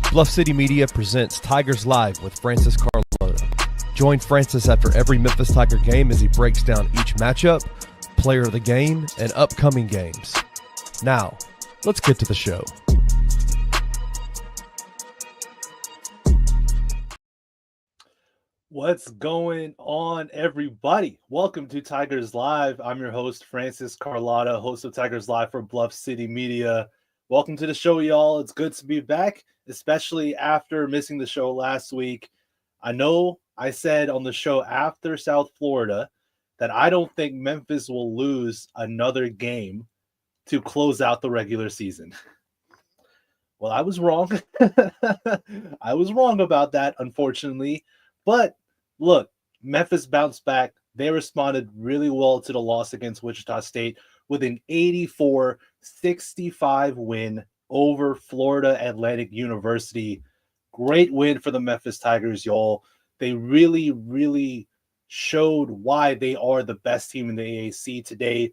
Bluff City Media presents Tigers Live with Francis Carlota. Join Francis after every Memphis Tiger game as he breaks down each matchup, player of the game, and upcoming games. Now, let's get to the show. What's going on, everybody? Welcome to Tigers Live. I'm your host, Francis Carlotta, host of Tigers Live for Bluff City Media. Welcome to the show, y'all. It's good to be back, especially after missing the show last week. I know I said on the show after South Florida that I don't think Memphis will lose another game to close out the regular season. Well, I was wrong. I was wrong about that, unfortunately. But look, Memphis bounced back. They responded really well to the loss against Wichita State with an 84-65 win over Florida Atlantic University. Great win for the Memphis Tigers, y'all. They really, really showed why they are the best team in the AAC today.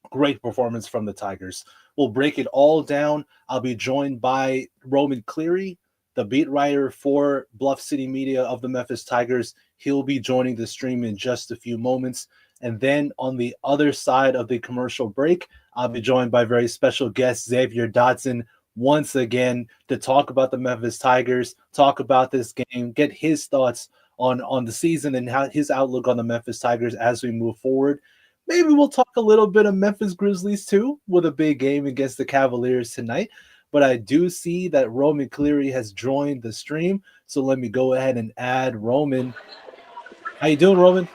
Great performance from the Tigers. We'll break it all down. I'll be joined by Roman Cleary, the beat writer for Bluff City Media of the Memphis Tigers. He'll be joining the stream in just a few moments. And then on the other side of the commercial break, I'll be joined by very special guest Xavier Dotson once again to talk about the Memphis Tigers, talk about this game, get his thoughts on the season and how his outlook on the Memphis Tigers as we move forward. Maybe we'll talk a little bit of Memphis Grizzlies too, with a big game against the Cavaliers tonight. But I do see that Roman Cleary has joined the stream. So let me go ahead and add Roman. How you doing, Roman?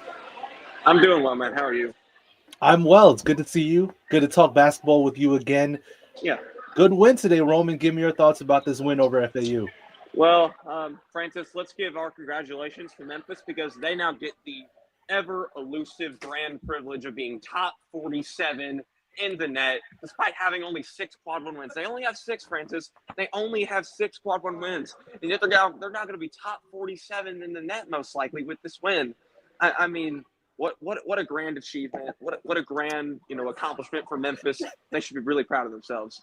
I'm doing well, man. How are you? I'm well. It's good to see you. Good to talk basketball with you again. Yeah. Good win today, Roman. Give me your thoughts about this win over FAU. Well, Francis, let's give our congratulations to Memphis because they now get the ever-elusive grand privilege of being top 47 in the net, despite having only 6 quad 1 wins. They only have 6, Francis. They only have 6 quad 1 wins. And yet they're not going to be top 47 in the net, most likely, with this win. I mean, what a grand achievement. What a grand, accomplishment for Memphis. They should be really proud of themselves.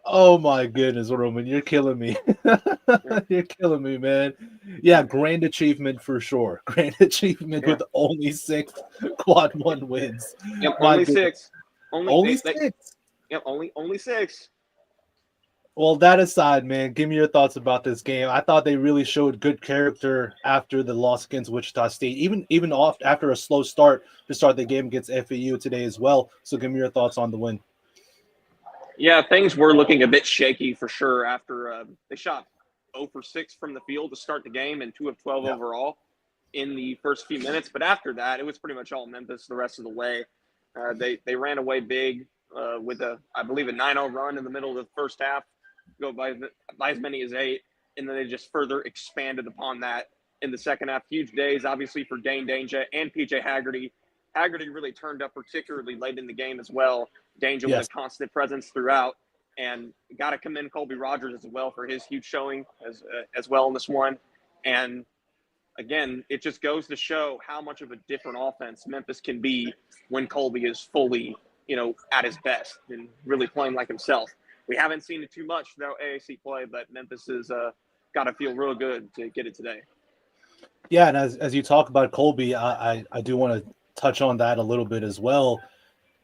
Oh, my goodness, Roman. You're killing me. You're killing me, man. Yeah, grand achievement for sure. Grand achievement with only 6 quad 1 wins. Yep, only 6. Only 6. Yep, only 6. Well, that aside, man, give me your thoughts about this game. I thought they really showed good character after the loss against Wichita State, even after a slow start to start the game against FAU today as well. So give me your thoughts on the win. Yeah, things were looking a bit shaky for sure after they shot 0 for 6 from the field to start the game and 2 of 12 overall in the first few minutes. But after that, it was pretty much all Memphis the rest of the way. They ran away big with I believe a 9-0 run in the middle of the first half, go by as many as 8, and then they just further expanded upon that in the second half. Huge days, obviously, for Dane Danger and PJ Haggerty. Haggerty really turned up particularly late in the game as well. Danger was a constant presence throughout, and got to commend Colby Rogers as well for his huge showing as well in this one. And again, it just goes to show how much of a different offense Memphis can be when Colby is fully, at his best and really playing like himself. We haven't seen it too much throughout AAC play, but Memphis has got to feel real good to get it today. Yeah, and as you talk about Colby, I do want to touch on that a little bit as well.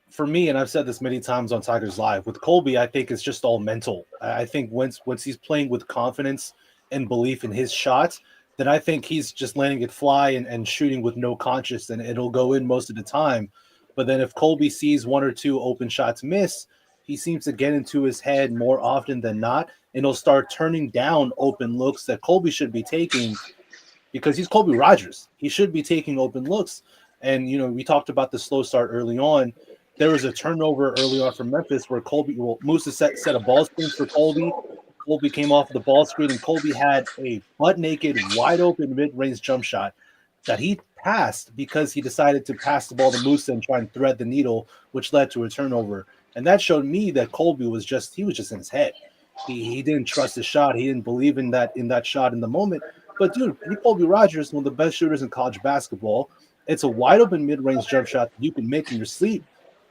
For me, and I've said this many times on Tigers Live, with Colby, I think it's just all mental. I think once he's playing with confidence and belief in his shots, then I think he's just letting it fly and shooting with no conscience, and it'll go in most of the time. But then if Colby sees 1 or 2 open shots miss, he seems to get into his head more often than not, and he'll start turning down open looks that Colby should be taking because he's Colby Rogers. He should be taking open looks. And, we talked about the slow start early on. There was a turnover early on from Memphis where Musa set a ball screen for Colby. Colby came off the ball screen, and Colby had a butt-naked, wide-open mid-range jump shot that he passed because he decided to pass the ball to Musa and try and thread the needle, which led to a turnover. And that showed me that Colby was just in his head. He didn't trust his shot. He didn't believe in that shot in the moment. But, dude, Colby Rogers, one of the best shooters in college basketball. It's a wide-open mid-range jump shot that you can make in your sleep.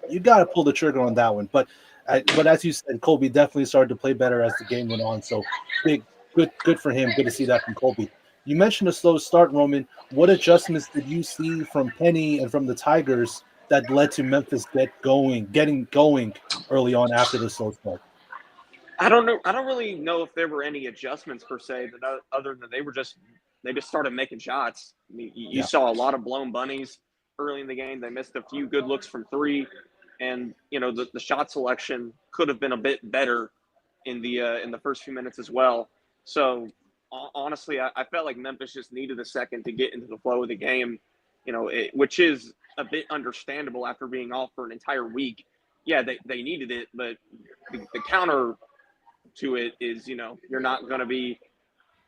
You got to pull the trigger on that one. But as you said, Colby definitely started to play better as the game went on. So big good for him. Good to see that from Colby. You mentioned a slow start, Roman. What adjustments did you see from Penny and from the Tigers that led to Memphis getting going early on after the slow start? I don't know. I don't really know if there were any adjustments per se, that other than they just started making shots. I mean, you saw a lot of blown bunnies early in the game. They missed a few good looks from three, and the shot selection could have been a bit better in the first few minutes as well. So honestly, I felt like Memphis just needed a second to get into the flow of the game, which is a bit understandable after being off for an entire week. Yeah, they needed it, but the counter to it is, you're not going to be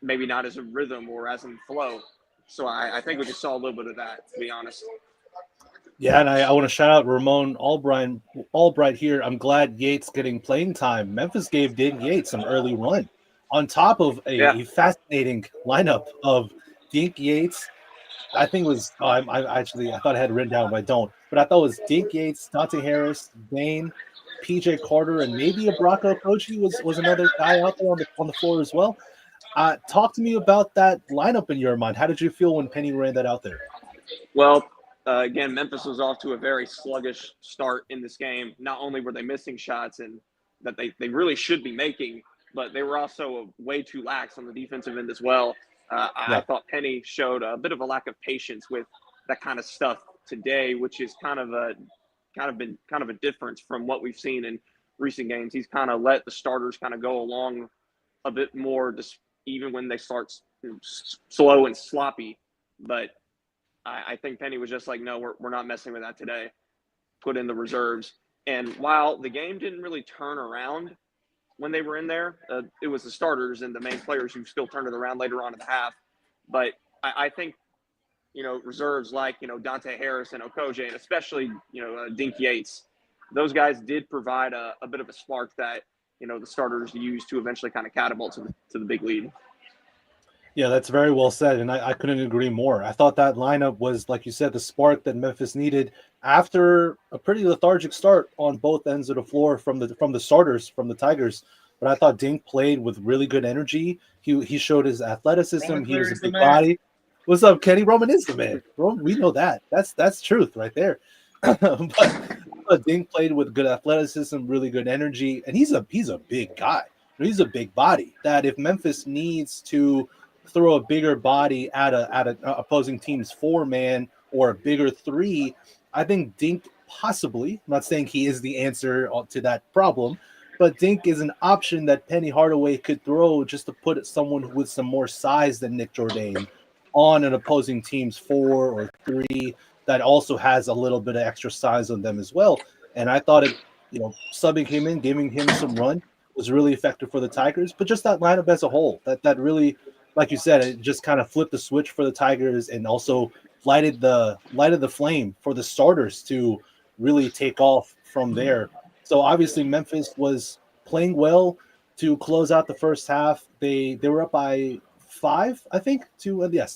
maybe not as in rhythm or as in flow. So I think we just saw a little bit of that, to be honest. Yeah, and I want to shout out Ramon Albright here. I'm glad Yates getting playing time. Memphis gave Dayton Yates some early run on top of a fascinating lineup of Dink Yates. I think it was I thought I had it written down, but I don't. But I thought it was Dink Yates, Dante Harris, Dane, PJ Carter, and maybe a Brocco Kochi was another guy out there on the floor as well. Talk to me about that lineup in your mind. How did you feel when Penny ran that out there? Well, again, Memphis was off to a very sluggish start in this game. Not only were they missing shots and that they really should be making, but they were also way too lax on the defensive end as well. I thought Penny showed a bit of a lack of patience with that kind of stuff today, which is kind of a difference from what we've seen in recent games. He's kind of let the starters kind of go along a bit more, just even when they start slow and sloppy. But I think Penny was just like, no, we're not messing with that today. Put in the reserves. And while the game didn't really turn around when they were in there, it was the starters and the main players who still turned it around later on in the half. But I think, reserves like, Dante Harris and Okoje, and especially, Dink Yates, those guys did provide a bit of a spark that, the starters used to eventually kind of catapult to the big lead. Yeah, that's very well said, and I couldn't agree more. I thought that lineup was, like you said, the spark that Memphis needed after a pretty lethargic start on both ends of the floor from the starters, from the Tigers. But I thought Dink played with really good energy. He showed his athleticism. Roman he was a big man. body. What's up, Kenny? Roman is the man. Roman, we know that. That's truth right there. but Dink played with good athleticism, really good energy, and he's a big guy. He's a big body. That if Memphis needs to throw a bigger body at a opposing team's 4-man or a bigger 3, I think Dink possibly, I'm not saying he is the answer to that problem, but Dink is an option that Penny Hardaway could throw just to put someone with some more size than Nick Jourdain on an opposing team's 4 or 3 that also has a little bit of extra size on them as well. And I thought subbing him in, giving him some run was really effective for the Tigers, but just that lineup as a whole, that really, like you said, it just kind of flipped the switch for the Tigers and also lighted the flame for the starters to really take off from there. So obviously Memphis was playing well to close out the first half. They were up by 5, I think,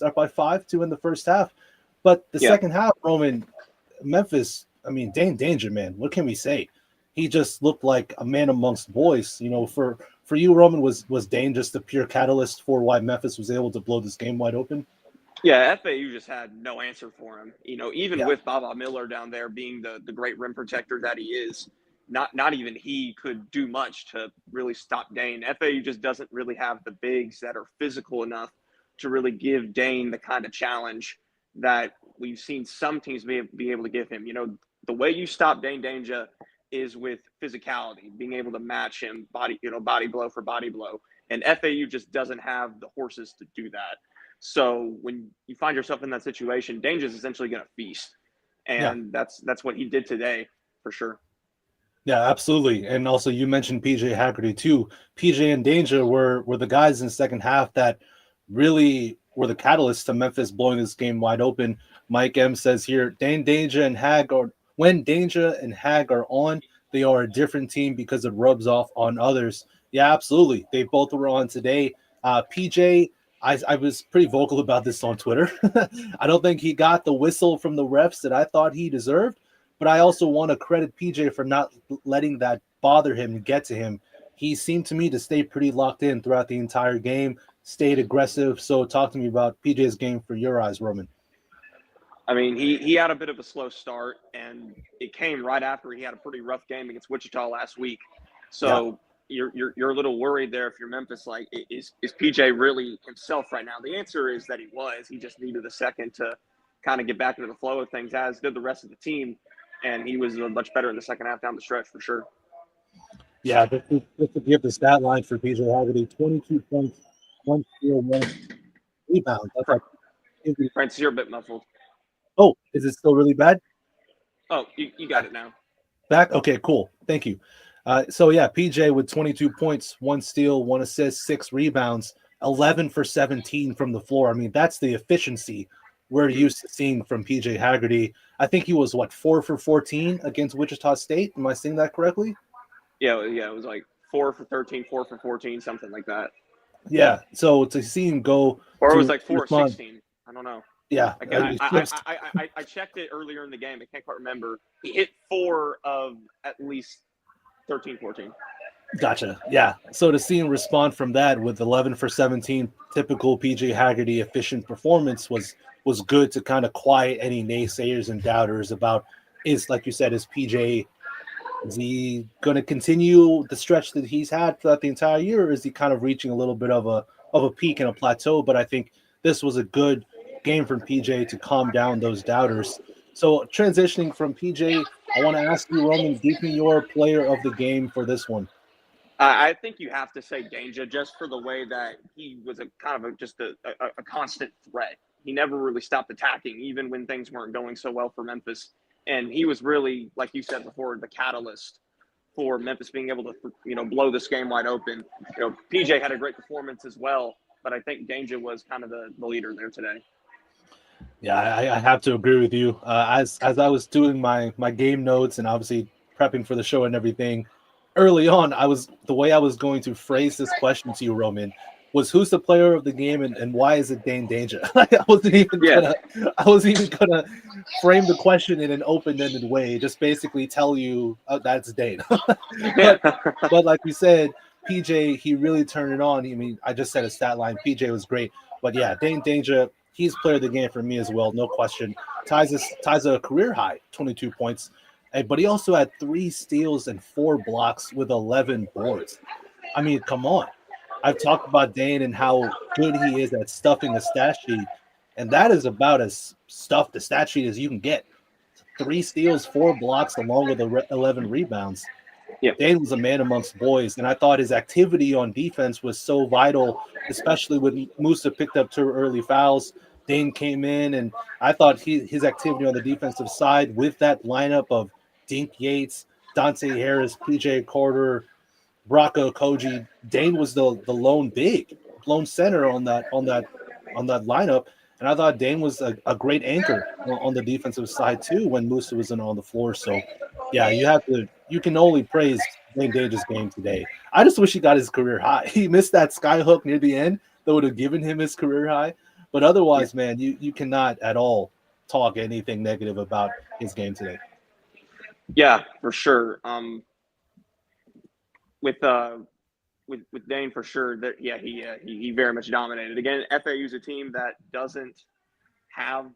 up by 5 to in the first half. But the second half, Roman, Memphis, I mean, Dane Danger, man, what can we say? He just looked like a man amongst boys. For you, Roman, was Dane just the pure catalyst for why Memphis was able to blow this game wide open? Yeah, FAU just had no answer for him. Even with Baba Miller down there being the great rim protector that he is, not even he could do much to really stop Dane. FAU just doesn't really have the bigs that are physical enough to really give Dane the kind of challenge that we've seen some teams be able to give him. The way you stop Dane Danger is with physicality, being able to match him body blow for body blow. And FAU just doesn't have the horses to do that. So when you find yourself in that situation, Danger is essentially going to feast. And that's what he did today for sure. Yeah, absolutely. And also you mentioned PJ Haggerty too. PJ and Danger were the guys in the second half that really were the catalyst to Memphis blowing this game wide open. Mike M says here, Danger and Hag when Danger and Hag are on, they are a different team because it rubs off on others. Yeah, absolutely. They both were on today. PJ, I was pretty vocal about this on Twitter. I don't think he got the whistle from the refs that I thought he deserved, but I also want to credit PJ for not letting that bother him and get to him. he seemed to me to stay pretty locked in throughout the entire game, stayed aggressive. So talk to me about PJ's game for your eyes, Roman. I mean, he had a bit of a slow start, and it came right after he had a pretty rough game against Wichita last week. So you're a little worried there if you're Memphis. Like, is PJ really himself right now? The answer is that he was. He just needed a second to kind of get back into the flow of things, as did the rest of the team, and he was much better in the second half down the stretch for sure. Yeah, just to give the stat line for PJ Haggerty, 22 points, 1 steal, 1 rebound. That's like Francis, you're a bit muffled. Oh, is it still really bad? Oh, you got it now. Back? Okay, cool. Thank you. So, yeah, PJ with 22 points, 1 steal, 1 assist, 6 rebounds, 11 for 17 from the floor. I mean, that's the efficiency we're used to seeing from PJ Haggerty. I think he was, 4 for 14 against Wichita State? Am I saying that correctly? Yeah, it was like 4 for 13, 4 for 14, something like that. Yeah, so to see him go – Or it was like 4 for 16. I don't know. Yeah. Again, I checked it earlier in the game. I can't quite remember. He hit 4 of at least 13, 14. Gotcha. Yeah. So to see him respond from that with 11 for 17, typical PJ Haggerty efficient performance was good to kind of quiet any naysayers and doubters about like you said, is PJ, is he going to continue the stretch that he's had throughout the entire year, or is he kind of reaching a little bit of a peak and a plateau? But I think this was a good game from PJ to calm down those doubters. So transitioning from PJ, I want to ask you, Roman, give me your player of the game for this one. I think you have to say Danger, just for the way that he was a constant threat. He never really stopped attacking, even when things weren't going so well for Memphis. And he was really, like you said before, the catalyst for Memphis being able to, blow this game wide open. PJ had a great performance as well, but I think Danger was kind of the leader there today. Yeah, I have to agree with you. As I was doing my game notes and obviously prepping for the show and everything, early on, the way I was going to phrase this question to you, Roman, was who's the player of the game and why is it Dane Danger? I wasn't even gonna frame the question in an open-ended way, just basically tell you that's Dane. but like we said, PJ, he really turned it on. I mean, I just said a stat line. PJ was great, but yeah, Dane Danger, he's player of the game for me as well, no question. Ties a career high, 22 points. But he also had 3 steals and 4 blocks with 11 boards. I mean, come on. I've talked about Dane and how good he is at stuffing a stat sheet, and that is about as stuffed a stat sheet as you can get. 3 steals, 4 blocks, along with 11 rebounds. Yep. Dane was a man amongst boys, and I thought his activity on defense was so vital, especially when Musa picked up 2 early fouls. Dane came in, and I thought his activity on the defensive side with that lineup of Dink Yates, Dante Harris, PJ Carter, Brocco Koji, Dane was the lone center on that lineup, and I thought Dane was a great anchor on the defensive side too when Musa wasn't on the floor. So, yeah, you can only praise Dane Danger's game today. I just wish he got his career high. He missed that sky hook near the end that would have given him his career high, but otherwise, man, you cannot at all talk anything negative about his game today. Yeah, for sure. With Dane, for sure, that he very much dominated. Again, FAU is a team that doesn't have,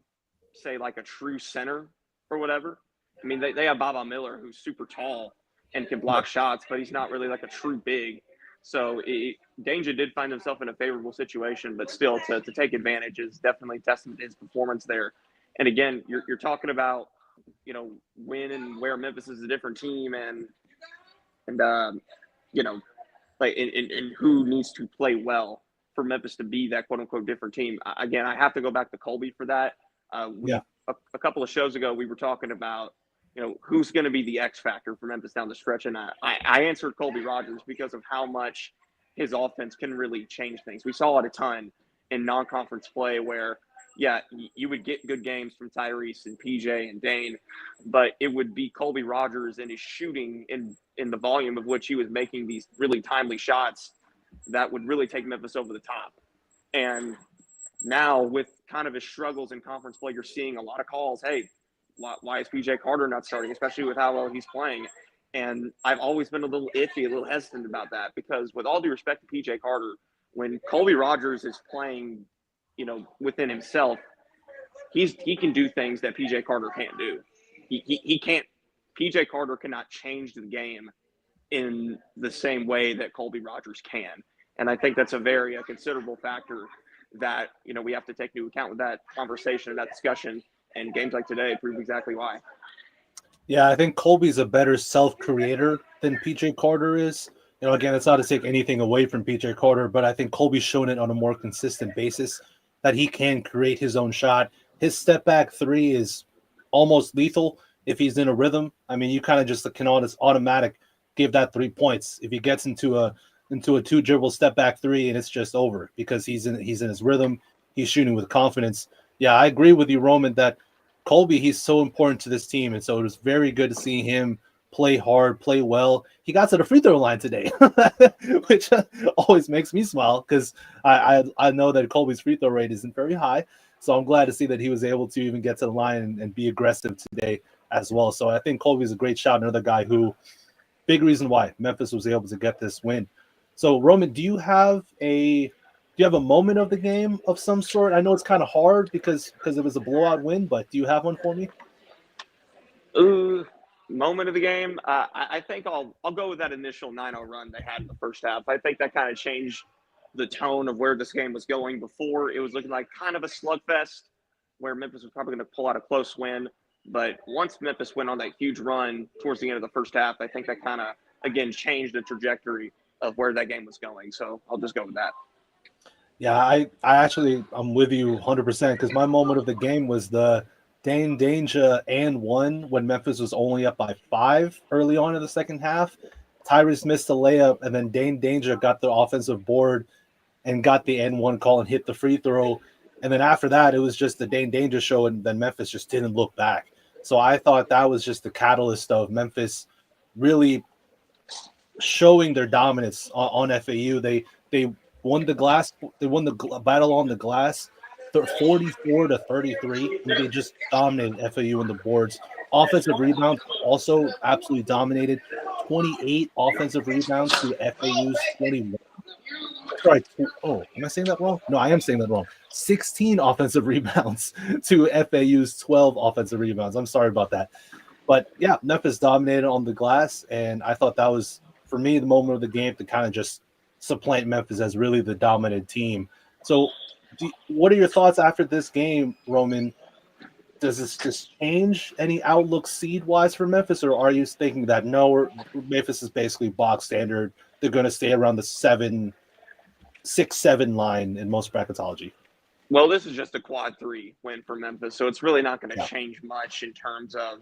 say, like a true center or whatever. I mean, they have Baba Miller, who's super tall and can block shots, but he's not really like a true big. So Danger did find himself in a favorable situation, but still to take advantage is definitely testament to his performance there. And again, you're talking about, when and where Memphis is a different team and like and who needs to play well for Memphis to be that quote unquote different team. Again, I have to go back to Colby for that. A couple of shows ago, we were talking about, who's going to be the X factor for Memphis down the stretch. And I answered Colby Rogers because of how much his offense can really change things. We saw it a ton in non-conference play where, you would get good games from Tyrese and PJ and Dane, but it would be Colby Rogers and his shooting in the volume of which he was making these really timely shots that would really take Memphis over the top. And now with kind of his struggles in conference play, you're seeing a lot of calls. Hey, why is PJ Carter not starting, especially with how well he's playing? And I've always been a little iffy, a little hesitant about that because, with all due respect to PJ Carter, when Colby Rogers is playing, within himself, he can do things that PJ Carter can't do. He can't. PJ Carter cannot change the game in the same way that Colby Rogers can, and I think that's a considerable factor that we have to take into account with that conversation and that discussion. And games like today prove exactly why. Yeah, I think Colby's a better self-creator than PJ Carter is. Again, it's not to take anything away from PJ Carter, but I think Colby's shown it on a more consistent basis that he can create his own shot. His step back three is almost lethal if he's in a rhythm. I mean, you kind of just can automatic give that 3 points. If he gets into a two dribble step back three, and it's just over because he's in his rhythm. He's shooting with confidence. Yeah, I agree with you, Roman, that Colby, he's so important to this team, and so it was very good to see him play hard, play well. He got to the free throw line today, which always makes me smile because I know that Colby's free throw rate isn't very high. So I'm glad to see that he was able to even get to the line and be aggressive today as well. So I think Colby's a great shot, another guy who, big reason why Memphis was able to get this win. So Roman, do you have a moment of the game of some sort? I know it's kind of hard because it was a blowout win, but do you have one for me? Moment of the game. I think I'll go with that initial 9-0 run they had in the first half. I think that kind of changed the tone of where this game was going. Before, it was looking like kind of a slugfest where Memphis was probably going to pull out a close win. But once Memphis went on that huge run towards the end of the first half, I think that kind of, again, changed the trajectory of where that game was going. So I'll just go with that. Yeah, I'm with you 100% because my moment of the game was the Dane Danger and one when Memphis was only up by 5 early on in the second half. Tyrese missed a layup, and then Dane Danger got the offensive board and got the N1 call and hit the free throw. And then after that, it was just the Dane Danger show, and then Memphis just didn't look back. So I thought that was just the catalyst of Memphis really showing their dominance on FAU. They won the glass. They won the battle on the glass, 44-33. And they just dominated FAU on the boards. Offensive rebounds also absolutely dominated. 28 offensive rebounds to FAU's 21. Sorry. Oh, am I saying that wrong? No, I am saying that wrong. 16 offensive rebounds to FAU's 12 offensive rebounds. I'm sorry about that. But yeah, Memphis dominated on the glass, and I thought that was, for me, the moment of the game to kind of just supplant Memphis as really the dominant team. So what are your thoughts after this game, Roman? Does this just change any outlook seed-wise for Memphis, or are you thinking that no, Memphis is basically box standard, they're going to stay around the 6-7 line in most bracketology? Well, this is just a quad 3 win for Memphis, so it's really not going to change much in terms of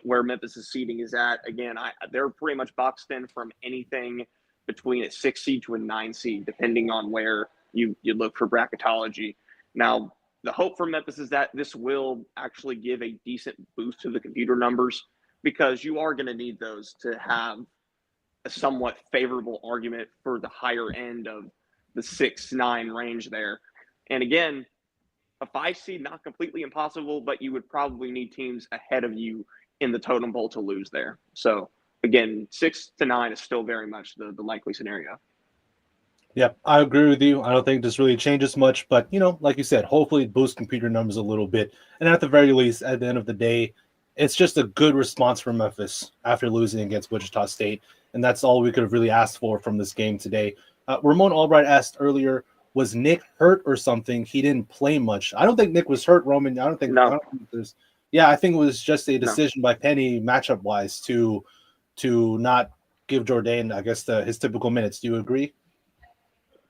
where Memphis' seeding is at. Again, they're pretty much boxed in from anything between a 6 seed to a 9 seed, depending on where you look for bracketology. Now, the hope for Memphis is that this will actually give a decent boost to the computer numbers, because you are going to need those to have a somewhat favorable argument for the higher end of the 6-9 range there. And again, a 5 seed, not completely impossible, but you would probably need teams ahead of you in the totem pole to lose there. So again, 6-9 is still very much the likely scenario. Yeah, I agree with you. I don't think this really changes much, but like you said, hopefully it boosts computer numbers a little bit. And at the very least, at the end of the day, it's just a good response from Memphis after losing against Wichita State. And that's all we could have really asked for from this game today. Ramon Albright asked earlier, was Nick hurt or something? He didn't play much. I don't think Nick was hurt, Roman. I don't think there's. Yeah, I think it was just a decision by Penny matchup wise to not give Jordan, I guess, his typical minutes. Do you agree?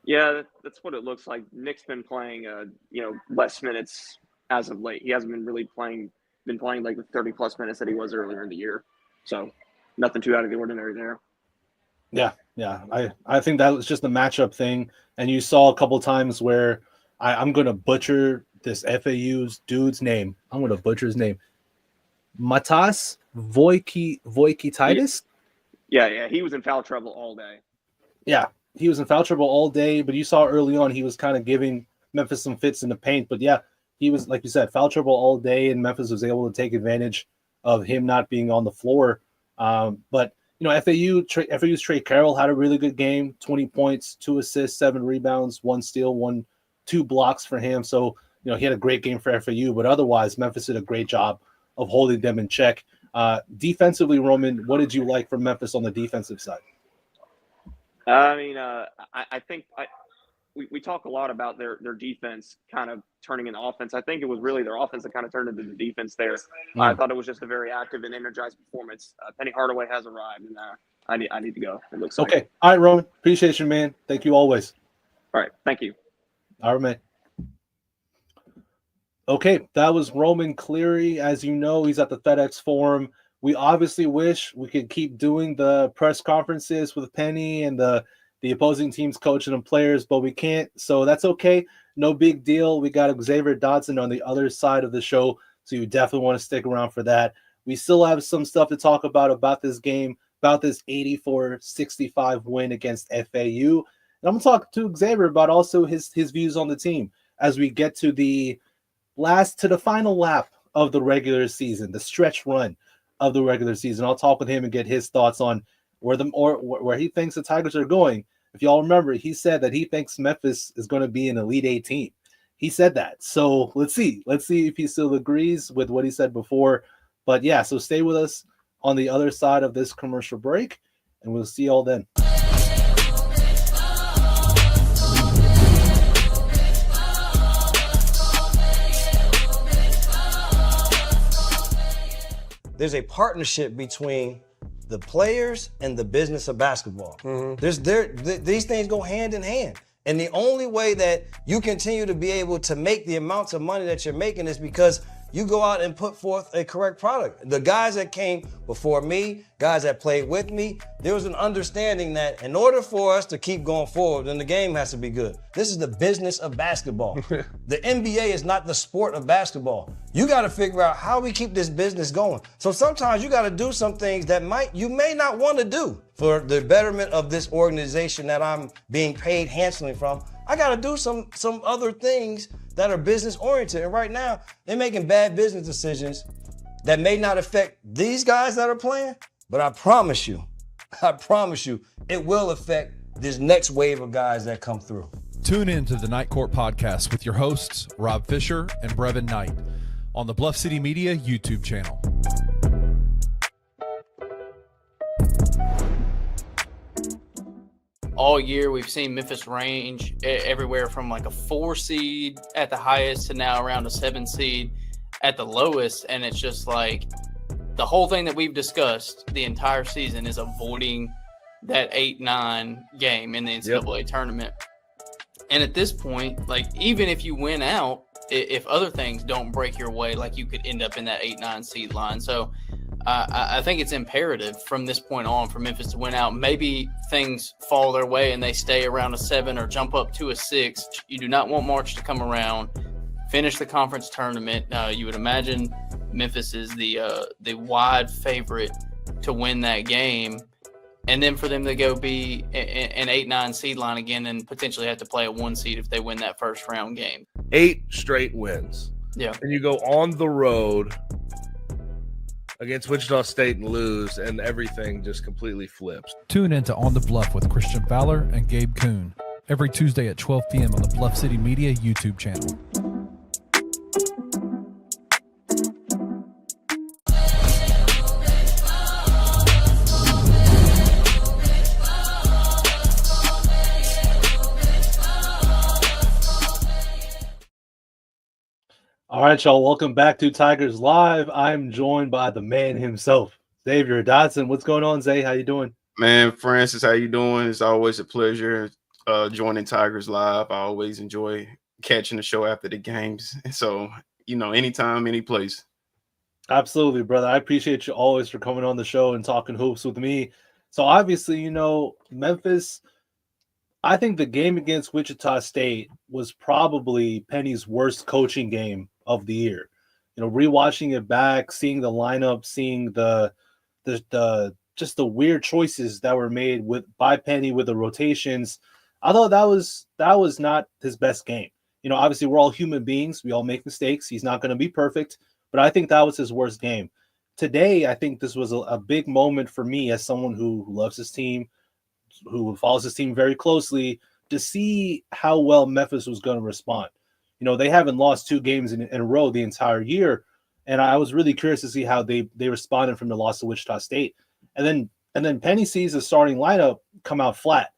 Yeah, that's what it looks like. Nick's been playing, less minutes as of late. He hasn't been really playing like the 30-plus minutes that he was earlier in the year. So nothing too out of the ordinary there. Yeah. I think that was just a matchup thing. And you saw a couple times where I'm going to butcher this FAU's dude's name. I'm going to butcher his name. Matas Voikititis? Yeah. He was in foul trouble all day. Yeah, he was in foul trouble all day. But you saw early on he was kind of giving Memphis some fits in the paint. But yeah, he was, like you said, foul trouble all day. And Memphis was able to take advantage of him not being on the floor. But FAU's Trey Carroll had a really good game, 20 points, 2 assists, 7 rebounds, 1 steal, 2 blocks for him. So, he had a great game for FAU, but otherwise Memphis did a great job of holding them in check. Defensively, Roman, what did you like from Memphis on the defensive side? I think we talk a lot about their defense kind of turning into offense. I think it was really their offense that kind of turned into the defense there. I thought it was just a very active and energized performance. Penny Hardaway has arrived, and I need to go. It looks like. Okay. All right, Roman. Appreciate you, man. Thank you always. All right. Thank you. All right, man. Okay, that was Roman Cleary. As you know, he's at the FedEx Forum. We obviously wish we could keep doing the press conferences with Penny and the opposing team's coaching and players, but we can't. So that's okay. No big deal. We got Xavier Dotson on the other side of the show, so you definitely want to stick around for that. We still have some stuff to talk about this game, about this 84-65 win against FAU. And I'm going to talk to Xavier about also his views on the team as we get to the final lap of the regular season, the stretch run of the regular season. I'll talk with him and get his thoughts on where he thinks the Tigers are going. If y'all remember, he said that he thinks Memphis is going to be an Elite Eight team. He said that. So let's see if he still agrees with what he said before. But yeah, so stay with us on the other side of this commercial break, and we'll see y'all then. There's a partnership between the players and the business of basketball. These things go hand in hand. And the only way that you continue to be able to make the amounts of money that you're making is because you go out and put forth a correct product. The guys that came before me, guys that played with me, there was an understanding that in order for us to keep going forward, then the game has to be good. This is the business of basketball. The NBA is not the sport of basketball. You got to figure out how we keep this business going. So sometimes you got to do some things that you may not want to do for the betterment of this organization that I'm being paid handsomely from. I got to do some other things that are business oriented. And right now, they're making bad business decisions that may not affect these guys that are playing, but I promise you, it will affect this next wave of guys that come through. Tune in to the Night Court podcast with your hosts, Rob Fisher and Brevin Knight, on the Bluff City Media YouTube channel. All year, we've seen Memphis range everywhere from like a 4 seed at the highest to now around a 7 seed at the lowest. And it's just like the whole thing that we've discussed the entire season is avoiding that 8-9 game in the NCAA tournament. And at this point, like even if you win out, if other things don't break your way, like you could end up in that 8-9 seed line. So I think it's imperative from this point on for Memphis to win out. Maybe things fall their way and they stay around a 7 or jump up to a 6. You do not want March to come around, finish the conference tournament. You would imagine Memphis is the wide favorite to win that game. And then for them to go be an 8-9 seed line again and potentially have to play a 1 seed if they win that first round game. 8 straight wins. Yeah. And you go on the road against Wichita State and lose, and everything just completely flips. Tune in to On the Bluff with Christian Fowler and Gabe Kuhn every Tuesday at 12 p.m. on the Bluff City Media YouTube channel. All right, y'all. Welcome back to Tigers Live. I'm joined by the man himself, Xavier Dotson. What's going on, Zay? How you doing? Man, Francis, how you doing? It's always a pleasure joining Tigers Live. I always enjoy catching the show after the games. So, anytime, any place. Absolutely, brother. I appreciate you always for coming on the show and talking hoops with me. So, obviously, Memphis, I think the game against Wichita State was probably Penny's worst coaching game of the year. Rewatching it back, seeing the lineup, seeing the just the weird choices that were made by Penny with the rotations. I thought that was not his best game. Obviously we're all human beings. We all make mistakes. He's not going to be perfect, but I think that was his worst game. today, I think this was a big moment for me as someone who loves his team, who follows his team very closely, to see how well Memphis was going to respond. You know, they haven't lost 2 games in a row the entire year, and I was really curious to see how they responded from the loss to Wichita State. And then Penny sees the starting lineup come out flat,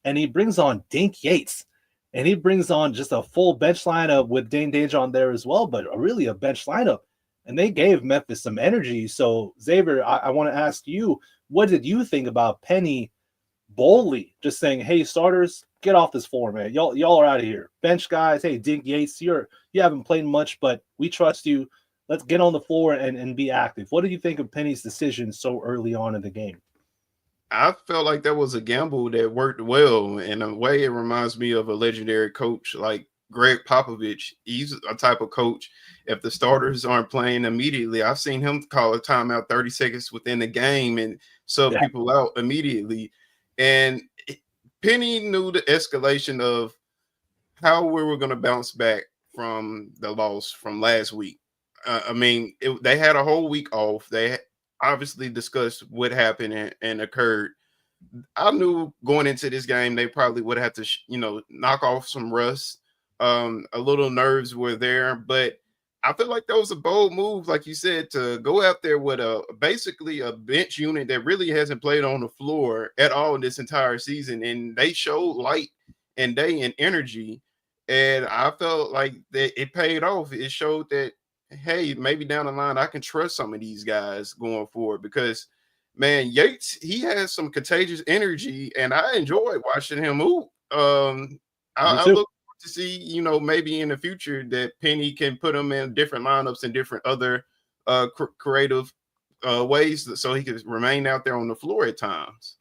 and he brings on Dink Yates, and he brings on just a full bench lineup with Dane Danger on there as well, but really a bench lineup. And they gave Memphis some energy. So, Xavier, I want to ask you, what did you think about Penny boldly just saying, "Hey, starters, get off this floor, man. Y'all are out of here. Bench guys, hey, Dink Yates, you haven't played much, but we trust you. Let's get on the floor and be active." What did you think of Penny's decision so early on in the game? I felt like that was a gamble that worked well. In a way, it reminds me of a legendary coach like Greg Popovich. He's a type of coach. If the starters aren't playing immediately, I've seen him call a timeout 30 seconds within the game and sub people out immediately. And Penny knew the escalation of how we were going to bounce back from the loss from last week. They had a whole week off. They obviously discussed what happened and occurred. I knew going into this game, they probably would have to, knock off some rust. A little nerves were there, but I feel like that was a bold move, like you said, to go out there with basically a bench unit that really hasn't played on the floor at all this entire season. And they showed light and day and energy. And I felt like that it paid off. It showed that, hey, maybe down the line, I can trust some of these guys going forward because, man, Yates, he has some contagious energy, and I enjoyed watching him move. I look to see, maybe in the future that Penny can put him in different lineups and different other creative ways so he could remain out there on the floor at times.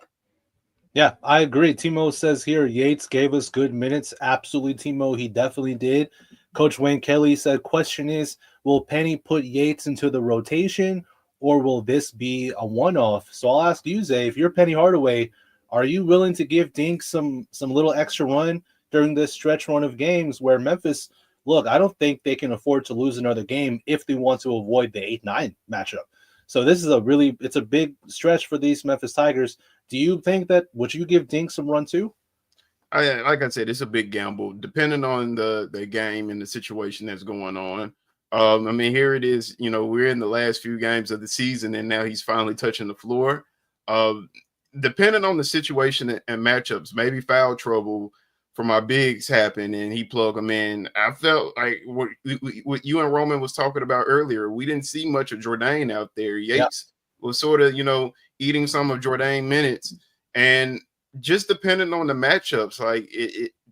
Yeah, I agree. Timo says here, Yates gave us good minutes. Absolutely, Timo, he definitely did. Coach Wayne Kelly said, question is, will Penny put Yates into the rotation or will this be a one-off? So I'll ask you, Zay, if you're Penny Hardaway, are you willing to give Dink some little extra run during this stretch run of games where Memphis, look, I don't think they can afford to lose another game if they want to avoid the 8-9 matchup. So this is it's a big stretch for these Memphis Tigers. Do you think would you give Dink some run too? Like I said, it's a big gamble depending on the game and the situation that's going on. Here it is, we're in the last few games of the season and now he's finally touching the floor. Depending on the situation and matchups, maybe foul trouble for my bigs happen and he plug them in. I felt like what you and Roman was talking about earlier, we didn't see much of Jourdain out there. Yates was sort of, eating some of Jourdain minutes. And just depending on the matchups, like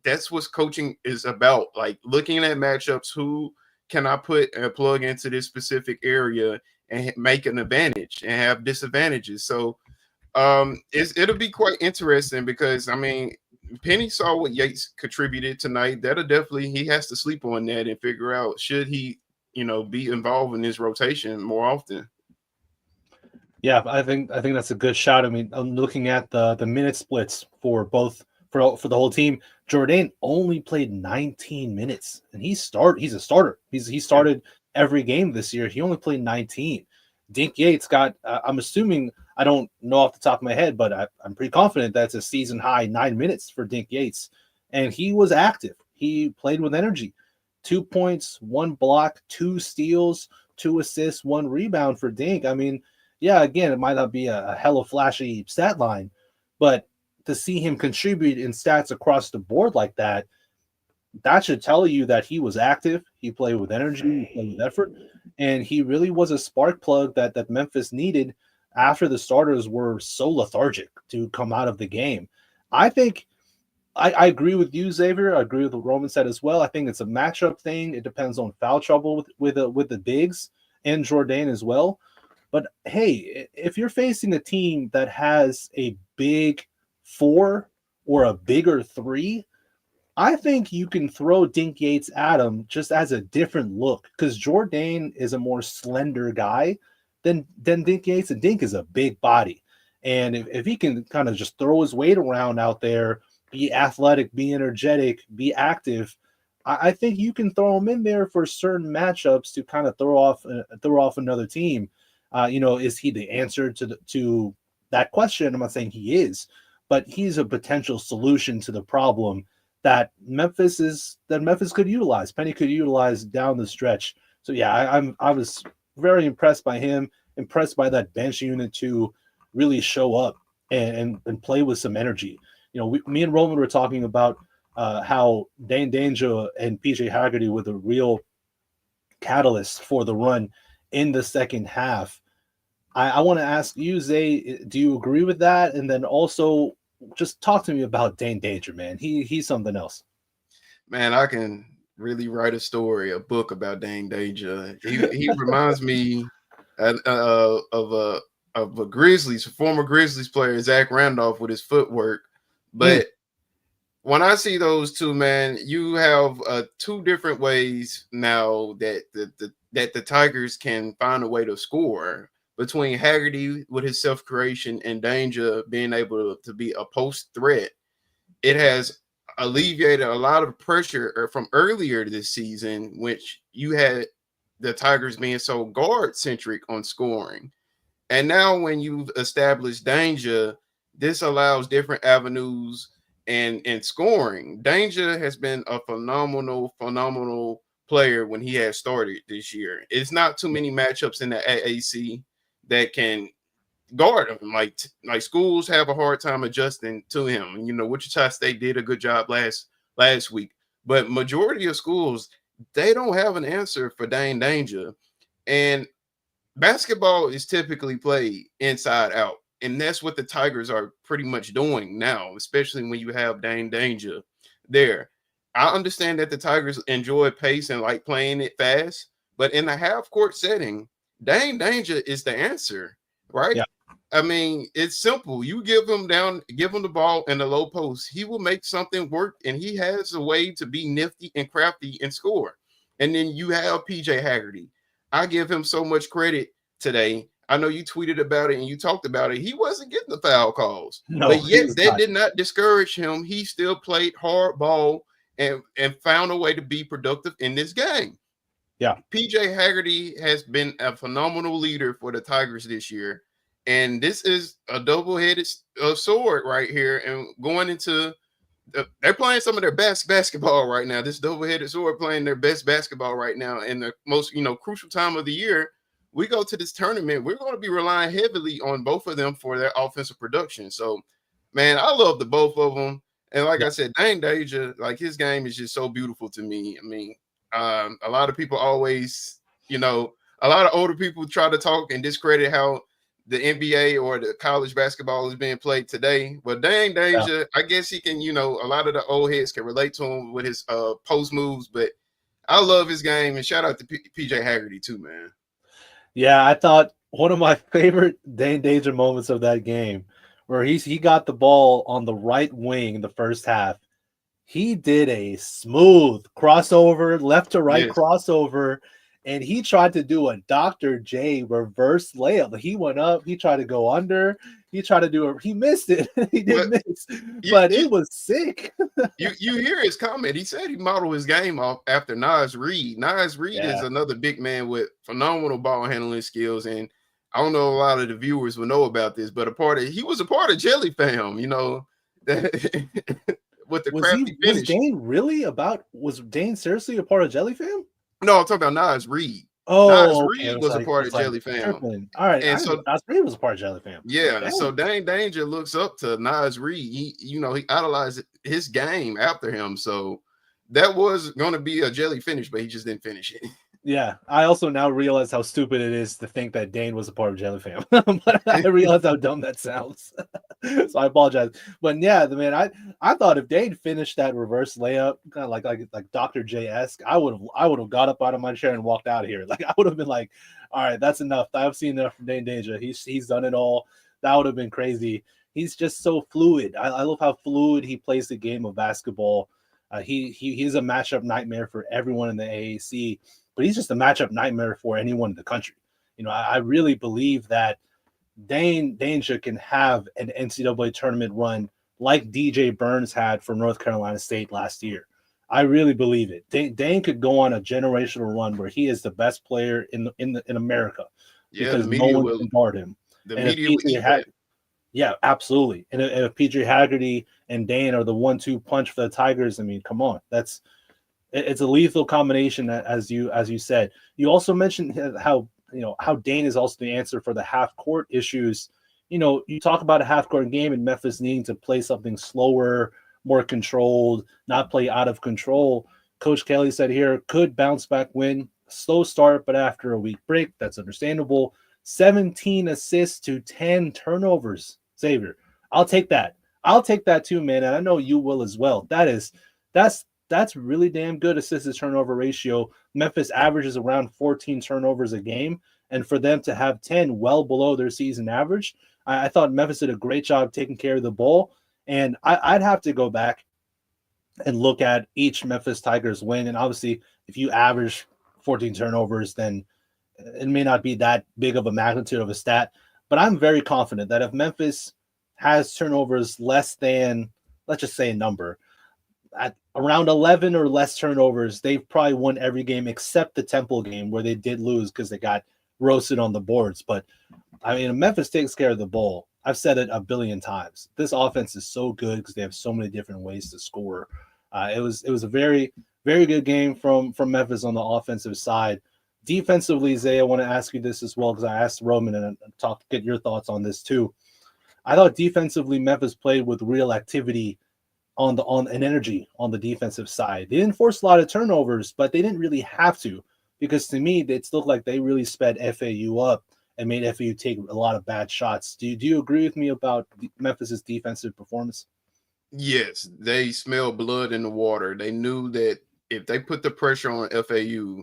that's what coaching is about. Like looking at matchups, who can I put and plug into this specific area and make an advantage and have disadvantages. So it'll be quite interesting because, Penny saw what Yates contributed tonight. He has to sleep on that and figure out, should he, be involved in this rotation more often. Yeah, I think that's a good shot. I'm looking at the minute splits for the whole team. Jourdain only played 19 minutes, and he's a starter. He started every game this year. He only played 19. Dink Yates got, I'm assuming, I don't know off the top of my head, but I'm pretty confident that's a season high 9 minutes for Dink Yates. And he was active. He played with energy. 2 points, 1 block, 2 steals, 2 assists, 1 rebound for Dink. Yeah, again, it might not be a hella flashy stat line, but to see him contribute in stats across the board like that should tell you that he was active. He played with energy, he played with effort, and he really was a spark plug that Memphis needed after the starters were so lethargic to come out of the game. I think I agree with you, Xavier. I agree with what Roman said as well. I think it's a matchup thing. It depends on foul trouble with the bigs and Jourdain as well. But hey, if you're facing a team that has a big 4 or a bigger 3, I think you can throw Dink Yates at him just as a different look because Jourdain is a more slender guy than Dink Yates, and Dink is a big body. And if he can kind of just throw his weight around out there, be athletic, be energetic, be active, I think you can throw him in there for certain matchups to kind of throw off another team. Is he the answer to that question? I'm not saying he is, but he's a potential solution to the problem that Memphis could utilize. Penny could utilize down the stretch. So yeah, I was very impressed by him, impressed by that bench unit to really show up and play with some energy. Me and Roman were talking about how Dane Danger and PJ Haggerty were the real catalyst for the run in the second half. I want to ask you, Zay, do you agree with that? And then also just talk to me about Dane Danger, man. He's something else. Man, I can really write a book about Dane Danger. He reminds me of a former Grizzlies player, Zach Randolph, with his footwork. But when I see those two, man, you have two different ways now that the Tigers can find a way to score. Between Haggerty with his self-creation and Danger being able to be a post threat, it has alleviated a lot of pressure from earlier this season, which you had the Tigers being so guard-centric on scoring. And now when you've established Danger, this allows different avenues and scoring. Danger has been a phenomenal player when he has started this year. It's not too many matchups in the AAC that can guard him. Like schools have a hard time adjusting to him. And, Wichita State did a good job last week. But majority of schools, they don't have an answer for Dane Danger. And basketball is typically played inside out. And that's what the Tigers are pretty much doing now, especially when you have Dane Danger there. I understand that the Tigers enjoy pace and like playing it fast. But in a half-court setting, Dane Danger is the answer, right? Yeah. I mean, it's simple. You give him the ball in the low post, he will make something work, and he has a way to be nifty and crafty and score. And then you have PJ Haggerty. I give him so much credit today. I know you tweeted about it and you talked about it. He wasn't getting the foul calls, but yet that did not discourage him. He still played hard ball and found a way to be productive in this game. Yeah. PJ Haggerty has been a phenomenal leader for the Tigers this year. And this is a double-headed sword right here. And going into they're playing some of their best basketball right now. This double-headed sword playing their best basketball right now in the most, crucial time of the year. We go to this tournament, we're going to be relying heavily on both of them for their offensive production. So, man, I love the both of them. And like I said, Dane Danger, like his game is just so beautiful to me. I mean, a lot of people always, a lot of older people try to talk and discredit how the NBA or the college basketball is being played today. But Dane Danger, I guess he can, a lot of the old heads can relate to him with his post moves. But I love his game, and shout out to PJ Haggerty too, man. Yeah, I thought one of my favorite Dane Danger moments of that game where he got the ball on the right wing in the first half. He did a smooth crossover, left to right crossover, and he tried to do a Dr. J reverse layup. He went up, he tried to go under, he tried to he missed it. He didn't miss, but it was sick. you hear his comment. He said he modeled his game off after Naz Reid. Naz Reid is another big man with phenomenal ball handling skills, and I don't know a lot of the viewers will know about this, but he was a part of Jelly Fam, with the crafty finish. Was Dane seriously a part of Jelly Fam? No, I'm talking about Naz Reid. Oh, Naz Reid was a part of Jelly Fam. All right, and so Naz Reid was a part of Jelly Fam. Yeah, so Dane Danger looks up to Naz Reid. He idolized his game after him. So that was going to be a Jelly finish, but he just didn't finish it. Yeah, I also now realize how stupid it is to think that Dane was a part of Jelly Fam. But I realize how dumb that sounds. So I apologize. But yeah, man, I thought if Dane finished that reverse layup, kind of like Dr. J-esque, I would have got up out of my chair and walked out of here. Like I would have been like, all right, that's enough. I've seen enough from Dane Danger. He's done it all. That would have been crazy. He's just so fluid. I love how fluid he plays the game of basketball. He's a matchup nightmare for everyone in the AAC. But he's just a matchup nightmare for anyone in the country. I really believe that Dane Danger can have an NCAA tournament run like DJ Burns had for North Carolina State last year. I really believe it. Dane could go on a generational run where he is the best player in America. Yeah, the because no media one will. can guard him. The And if media will PJ eat that. Yeah, absolutely. And if PJ Haggerty and Dane are the 1-2 punch for the Tigers, I mean, come on, it's a lethal combination. As you said, you also mentioned how how Dane is also the answer for the half court issues. You talk about a half court game and Memphis needing to play something slower, more controlled, not play out of control. Coach Kelly said here could bounce back win, slow start, but after a week break, that's understandable. 17 assists to 10 turnovers. Xavier, I'll take that. I'll take that too, man. And I know you will as well. That's really damn good assist to turnover ratio. Memphis averages around 14 turnovers a game. And for them to have 10 well below their season average, I thought Memphis did a great job taking care of the ball. And I'd have to go back and look at each Memphis Tigers win. And obviously, if you average 14 turnovers, then it may not be that big of a magnitude of a stat. But I'm very confident that if Memphis has turnovers less than, let's just say a number, at around 11 or less turnovers, they've probably won every game except the Temple game where they did lose because they got roasted on the boards. But I mean, Memphis takes care of the ball. I've said it a billion times. This offense is so good because they have so many different ways to score. It was a very, very good game from Memphis on the offensive side. Defensively, Zay, I want to ask you this as well because I asked Roman and get your thoughts on this too. I thought defensively Memphis played with real activity on energy on the defensive side. They didn't force a lot of turnovers, but they didn't really have to because to me it looked like they really sped FAU up and made FAU take a lot of bad shots. Do you agree with me about Memphis's defensive performance? Yes, they smelled blood in the water. They knew that if they put the pressure on FAU,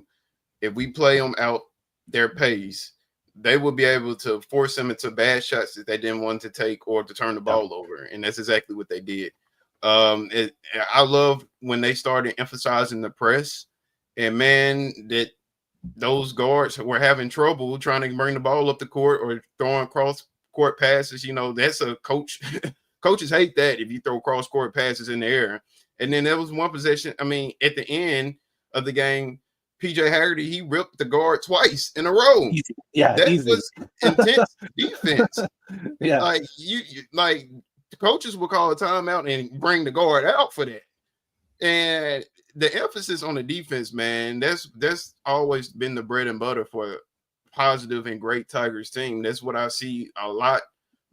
if we play them out their pace, they will be able to force them into bad shots that they didn't want to take or to turn the ball over. And that's exactly what they did. I love when they started emphasizing the press, and man, that those guards were having trouble trying to bring the ball up the court or throwing cross court passes. That's a coach. Coaches hate that if you throw cross court passes in the air. And then there was one possession. I mean, at the end of the game, PJ Haggerty, he ripped the guard twice in a row. Easy. Yeah, that easy. was intense defense. Yeah, like like the coaches will call a timeout and bring the guard out for that. And the emphasis on the defense, man, that's always been the bread and butter for a positive and great Tigers team. That's what I see a lot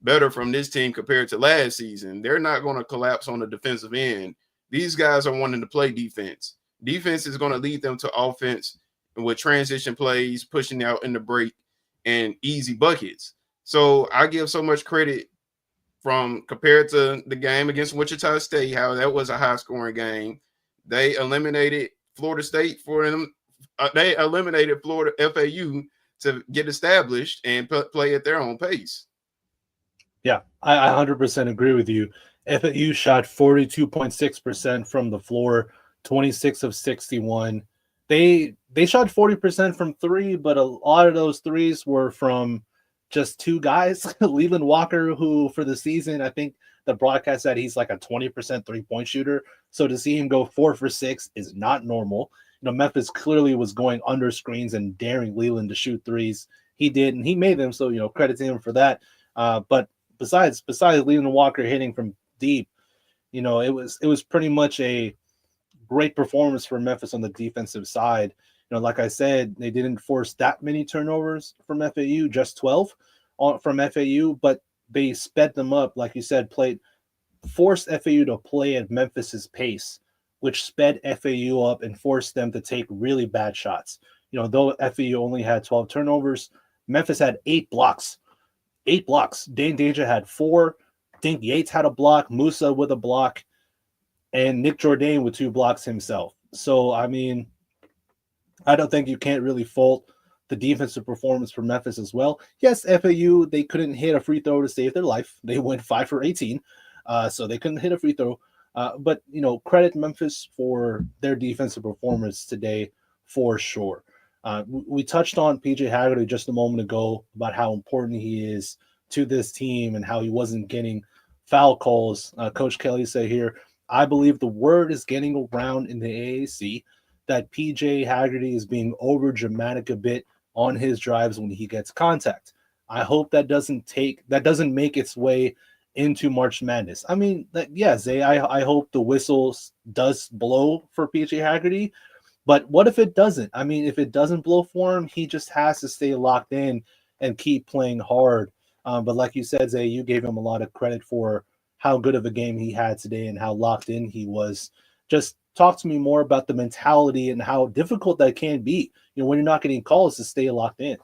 better from this team compared to last season. They're not going to collapse on the defensive end. These guys are wanting to play defense. Defense is going to lead them to offense with transition plays, pushing out in the break, and easy buckets. So I give so much credit from compared to the game against Wichita State, how that was a high-scoring game. They eliminated Florida State for them. They eliminated Florida FAU to get established and play at their own pace. Yeah, I 100% agree with you. FAU shot 42.6% from the floor, 26 of 61. They shot 40% from three, but a lot of those threes were from just two guys. Leland Walker, who for the season, I think the broadcast said he's like a 20% three-point shooter. So to see him go 4 for 6 is not normal. Memphis clearly was going under screens and daring Leland to shoot threes. He did, and he made them. So, credit to him for that. But besides Leland Walker hitting from deep, it was pretty much a great performance for Memphis on the defensive side. Like I said, they didn't force that many turnovers from FAU, just 12 from FAU, but they sped them up, like you said, forced FAU to play at Memphis's pace, which sped FAU up and forced them to take really bad shots. Though FAU only had 12 turnovers, Memphis had 8 blocks. 8 blocks. Dane Deja had 4. Dink Yates had a block, Musa with a block, and Nick Jourdain with 2 blocks himself. So, I mean, I don't think you can't really fault the defensive performance for Memphis as well. Yes, FAU, they couldn't hit a free throw to save their life. They went 5 for 18, so they couldn't hit a free throw. But, credit Memphis for their defensive performance today for sure. We touched on PJ Haggerty just a moment ago about how important he is to this team and how he wasn't getting foul calls. Coach Kelly said here, I believe the word is getting around in the AAC that PJ Haggerty is being over dramatic a bit on his drives when he gets contact. I hope that doesn't make its way into March Madness. I mean, Zay, I hope the whistle does blow for PJ Haggerty, but what if it doesn't? I mean, if it doesn't blow for him, he just has to stay locked in and keep playing hard. But like you said, Zay, you gave him a lot of credit for how good of a game he had today and how locked in he was. Just talk to me more about the mentality and how difficult that can be, when you're not getting calls, to stay locked in.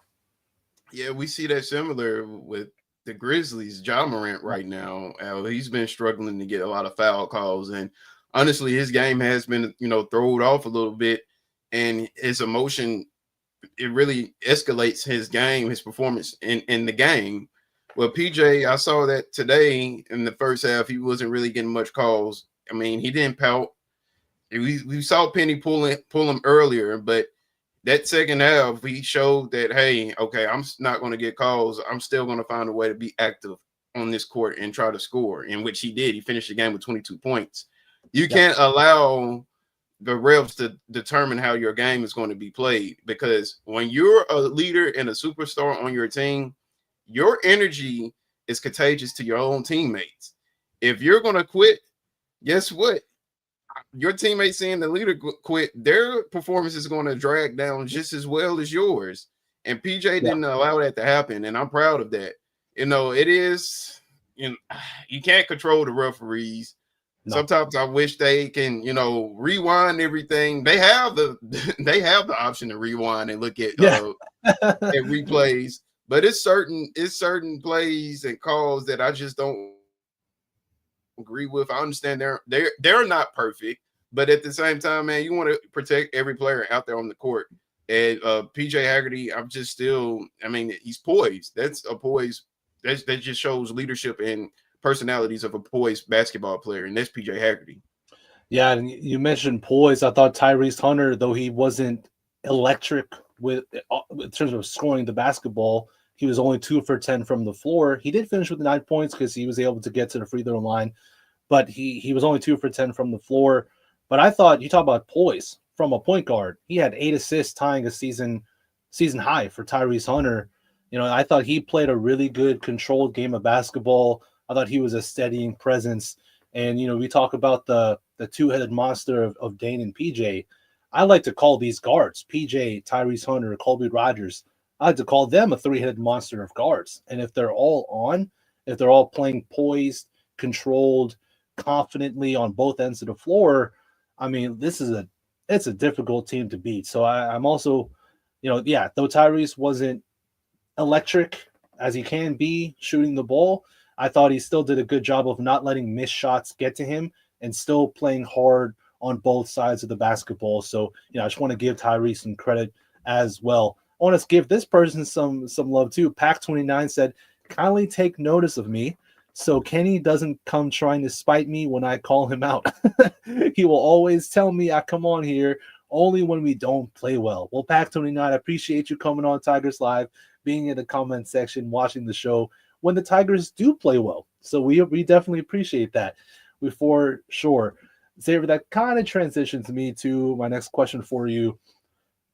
Yeah, we see that similar with the Grizzlies, Ja Morant right now. He's been struggling to get a lot of foul calls. And honestly, his game has been, thrown off a little bit. And his emotion, it really escalates his game, his performance in the game. Well, PJ, I saw that today in the first half, he wasn't really getting much calls. I mean, he didn't pout. We saw Penny pull him earlier, but that second half, he showed that, hey, okay, I'm not going to get calls. I'm still going to find a way to be active on this court and try to score, in which he did. He finished the game with 22 points. You can't allow the refs to determine how your game is going to be played, because when you're a leader and a superstar on your team, your energy is contagious to your own teammates. If you're going to quit, guess what? Your teammates seeing the leader quit, their performance is going to drag down just as well as yours. And PJ didn't allow that to happen, and I'm proud of that. It is, you can't control the referees. No. Sometimes I wish they can, rewind everything. They have the option to rewind and look at at replays, but it's certain plays and calls that I just don't agree with. I understand they're not perfect, but at the same time, man, you want to protect every player out there on the court. And PJ Haggerty, he's poised. That's a poise. That just shows leadership and personalities of a poised basketball player, and that's PJ Haggerty. Yeah, and you mentioned poise. I thought Tyrese Hunter, though he wasn't electric in terms of scoring the basketball, he was only 2 for 10 from the floor. He did finish with 9 points because he was able to get to the free throw line, but he was only 2 for 10 from the floor. But I thought, you talk about poise from a point guard. He had 8 assists, tying a season high for Tyrese Hunter. I thought he played a really good controlled game of basketball. I thought he was a steadying presence. And, we talk about the two-headed monster of Dane and PJ. I like to call these guards, PJ, Tyrese Hunter, Colby Rogers, I like to call them a three-headed monster of guards. And if they're all playing poised, controlled, confidently on both ends of the floor, I mean, it's a difficult team to beat. So I'm also, though Tyrese wasn't electric as he can be shooting the ball, I thought he still did a good job of not letting missed shots get to him and still playing hard on both sides of the basketball. So, I just want to give Tyrese some credit as well. I want to give this person some love too. Pac29 said, kindly take notice of me so Kenny doesn't come trying to spite me when I call him out. He will always tell me I come on here only when we don't play well. Well, Pac29, I appreciate you coming on Tigers Live, being in the comment section, watching the show when the Tigers do play well. So we definitely appreciate that. We for sure. Xavier, that kind of transitions me to my next question for you.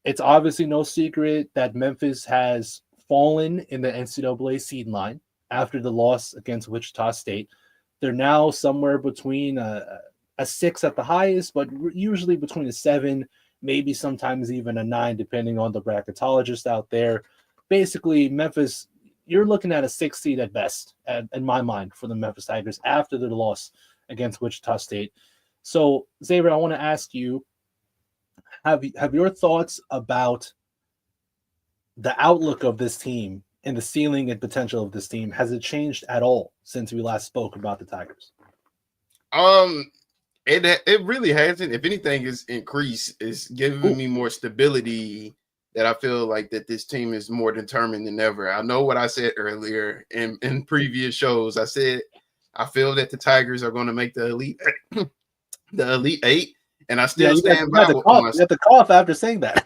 It's obviously no secret that Memphis has fallen in the NCAA seed line after the loss against Wichita State. They're now somewhere between a 6 at the highest, but usually between a 7, maybe sometimes even a 9, depending on the bracketologist out there. Basically, Memphis, you're looking at a 6 seed at best, in my mind, for the Memphis Tigers after the loss against Wichita State. So, Xavier, I want to ask you, have your thoughts about the outlook of this team and the ceiling and potential of this team, has it changed at all since we last spoke about the Tigers? It really hasn't. If anything, it's increased. It's giving me more stability, that I feel like that this team is more determined than ever. I know what I said earlier in previous shows. I said I feel that the Tigers are going to make the Elite Eight. And I still stand by it. You have to cough after saying that.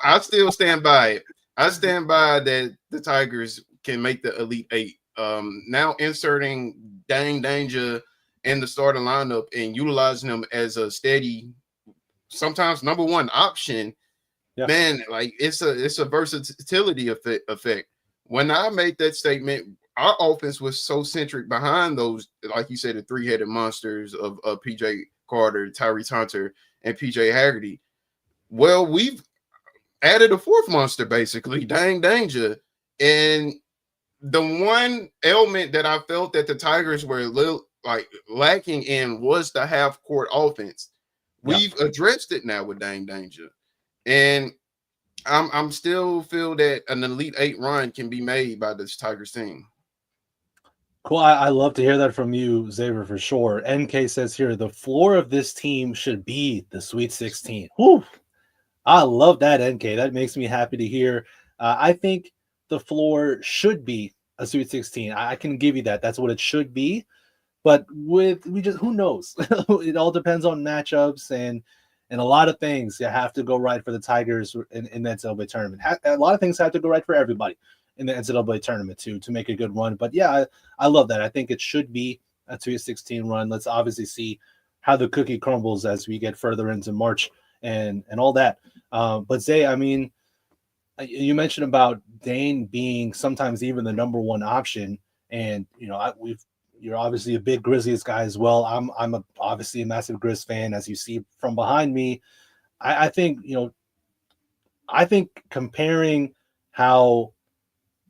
I still stand by it. I stand by that the Tigers can make the Elite Eight. Now inserting Dane Danger in the starting lineup and utilizing him as a steady, sometimes number one option, Yeah. Man, like it's a versatility effect. When I made that statement, our offense was so centric behind those, like you said, the three-headed monsters of PJ Carter, Tyrese Hunter, and PJ Haggerty. Well, we've added a fourth monster, basically, Dang Danger. And the one element that I felt that the Tigers were a little like lacking in was the half-court offense. We've addressed it now with Dang Danger. And I'm still feel that an Elite Eight run can be made by this Tigers team. Cool. I love to hear that from you, Xavier, for sure. NK says here, the floor of this team should be the Sweet 16. Whew. I love that, NK. That makes me happy to hear. I think the floor should be a Sweet 16. I can give you that. That's what it should be. But who knows? It all depends on matchups and a lot of things that have to go right for the Tigers in the NCAA tournament. A lot of things have to go right for everybody in the NCAA tournament to make a good run. But yeah, I love that. I think it should be a Sweet 16 run. Let's obviously see how the cookie crumbles as we get further into March and all that. But Zay, I mean, you mentioned about Dane being sometimes even the number one option, and you're obviously a big Grizzlies guy as well. I'm obviously a massive Grizz fan, as you see from behind me. I think comparing how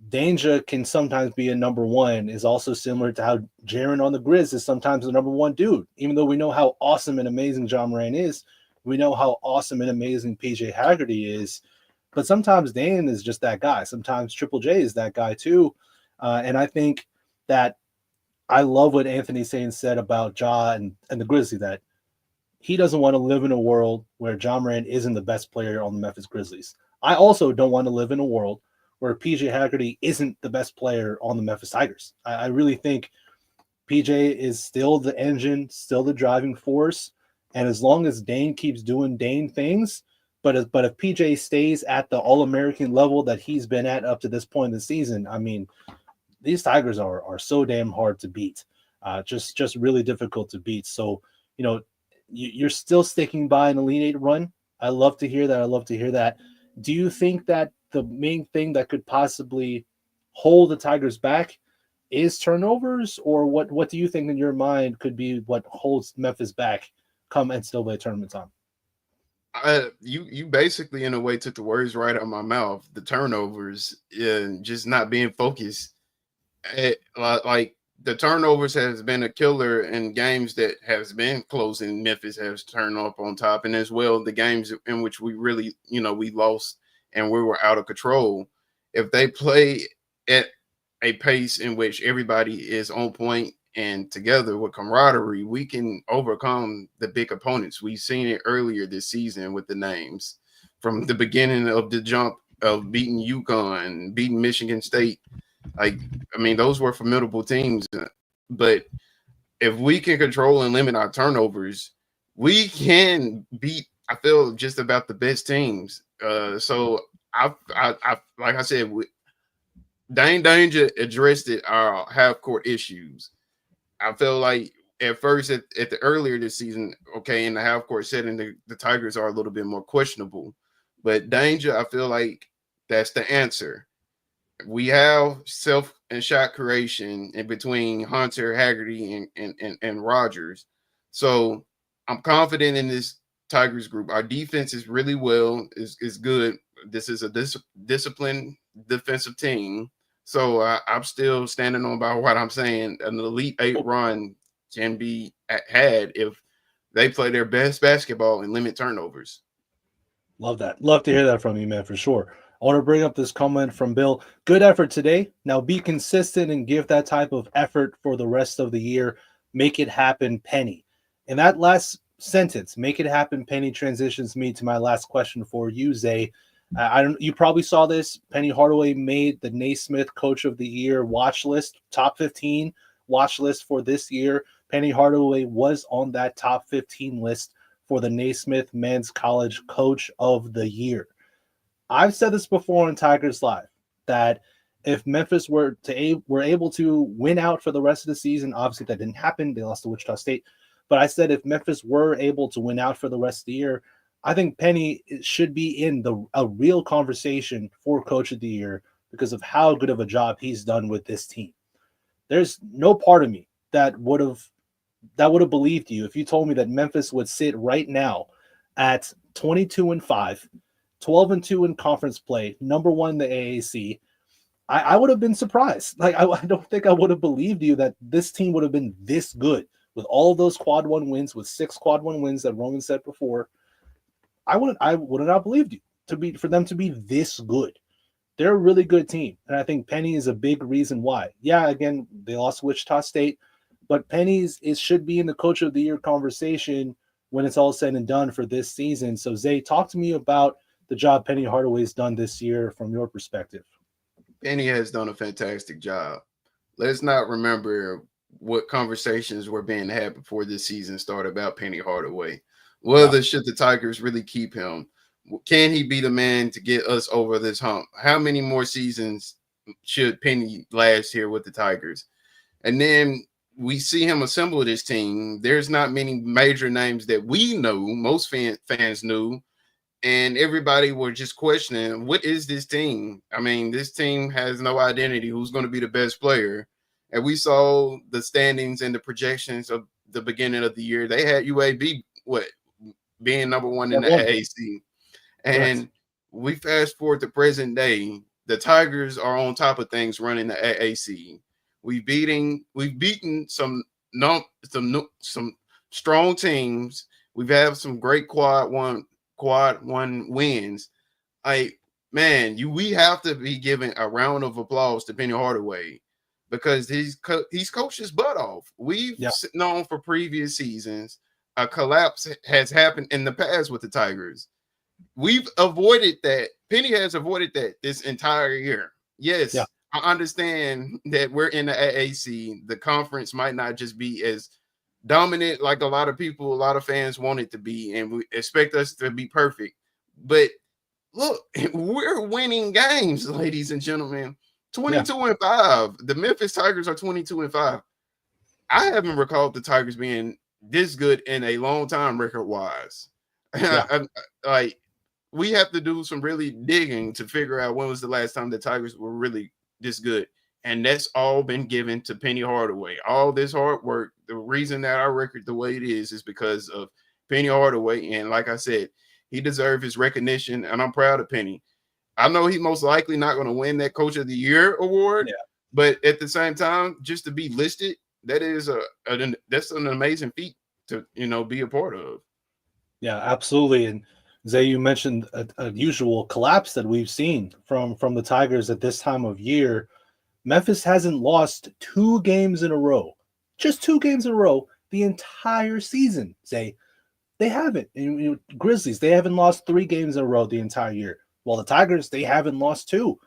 Danger can sometimes be a number one is also similar to how Jaren on the Grizz is sometimes the number one dude. Even though we know how awesome and amazing John Moran is, we know how awesome and amazing PJ Haggerty is, but sometimes Dan is just that guy. Sometimes Triple J is that guy too. And I think that I love what Anthony Sain said about Ja and the Grizzlies, that he doesn't want to live in a world where John Moran isn't the best player on the Memphis Grizzlies. I also don't want to live in a world where PJ Haggerty isn't the best player on the Memphis Tigers. I really think PJ is still the engine, still the driving force. And as long as Dane keeps doing Dane things, but if PJ stays at the All-American level that he's been at up to this point in the season, I mean, these Tigers are so damn hard to beat, just really difficult to beat. So, you're still sticking by an Elite Eight run. I love to hear that. Do you think that the main thing that could possibly hold the Tigers back is turnovers, or what do you think in your mind could be what holds Memphis back come NCAA tournament time? You basically in a way took the words right out of my mouth. The turnovers, just not being focused. Like the turnovers has been a killer in games that has been close, and Memphis has turned up on top, and as well the games in which we really, we lost and we were out of control. If they play at a pace in which everybody is on point and together with camaraderie, we can overcome the big opponents. We've seen it earlier this season with the names from the beginning of the jump of beating UConn, beating Michigan State. Those were formidable teams. But if we can control and limit our turnovers, we can beat, I feel, just about the best teams. So I like I said, Dane Danger addressed our half court issues. I feel like at first at the earlier this season, in the half court setting, the Tigers are a little bit more questionable. But Danger, I feel like that's the answer. We have self and shot creation in between Hunter, Haggerty, and Rogers. So I'm confident in this Tigers group. Our defense is really is good. This is a disciplined defensive team. So I'm still standing on by what I'm saying. An Elite Eight run can be had if they play their best basketball and limit turnovers. Love that. Love to hear that from you, man, for sure. I want to bring up this comment from Bill. Good effort today. Now be consistent and give that type of effort for the rest of the year. Make it happen, Penny. And that last sentence, make it happen, Penny, transitions me to my last question for you, Zay. You probably saw this. Penny Hardaway made the Naismith Coach of the Year watch list, top 15 watch list for this year. Penny Hardaway was on that top 15 list for the Naismith Men's College Coach of the Year. I've said this before on Tigers Live, that if Memphis were able to win out for the rest of the season, obviously that didn't happen. They lost to Wichita State. But I said if Memphis were able to win out for the rest of the year, I think Penny should be in a real conversation for Coach of the Year because of how good of a job he's done with this team. There's no part of me that would have believed you if you told me that Memphis would sit right now at 22-5, 12-2 in conference play, number 1 in the AAC. I would have been surprised. Like I don't think I would have believed you that this team would have been this good with all of those quad 1 wins, with 6 quad 1 wins that Roman said before. I would have not believed you for them to be this good. They're a really good team, and I think Penny is a big reason why. Yeah, again, they lost to Wichita State, but Penny should be in the Coach of the Year conversation when it's all said and done for this season. So, Zay, talk to me about the job Penny Hardaway's done this year from your perspective. Penny has done a fantastic job. Let's not remember what conversations were being had before this season started about Penny Hardaway. Whether should the Tigers really keep him? Can he be the man to get us over this hump? How many more seasons should Penny last here with the Tigers? And then we see him assemble this team. There's not many major names that we know, most fans knew, and everybody were just questioning, what is this team? I mean, this team has no identity. Who's going to be the best player? And we saw the standings and the projections of the beginning of the year. They had UAB, being number 1 in the AAC. And we fast forward to present day, the Tigers are on top of things running the AAC. We've beaten some strong teams. We've had some great quad one wins. We have to be giving a round of applause to Penny Hardaway because he's coached his butt off. We've known for previous seasons a collapse has happened in the past with the Tigers. We've avoided that. Penny has avoided that this entire year. Yes, I understand that we're in the AAC. The conference might not just be as dominant like a lot of fans want it to be, and we expect us to be perfect. But look, we're winning games, ladies and gentlemen. 22-5. The Memphis Tigers are 22-5. I haven't recalled the Tigers being this good in a long time record-wise. We have to do some really digging to figure out when was the last time the Tigers were really this good. And that's all been given to Penny Hardaway. All this hard work, the reason that our record the way it is because of Penny Hardaway. And like I said, he deserves his recognition, and I'm proud of Penny. I know he's most likely not going to win that Coach of the Year award, but at the same time, just to be listed, that's an amazing feat to be a part of. Yeah, absolutely. And Zay, you mentioned a usual collapse that we've seen from the Tigers at this time of year. Memphis hasn't lost 2 games in a row, just 2 games in a row the entire season. Zay, they haven't. And, Grizzlies, they haven't lost 3 games in a row the entire year. Well, the Tigers, they haven't lost 2,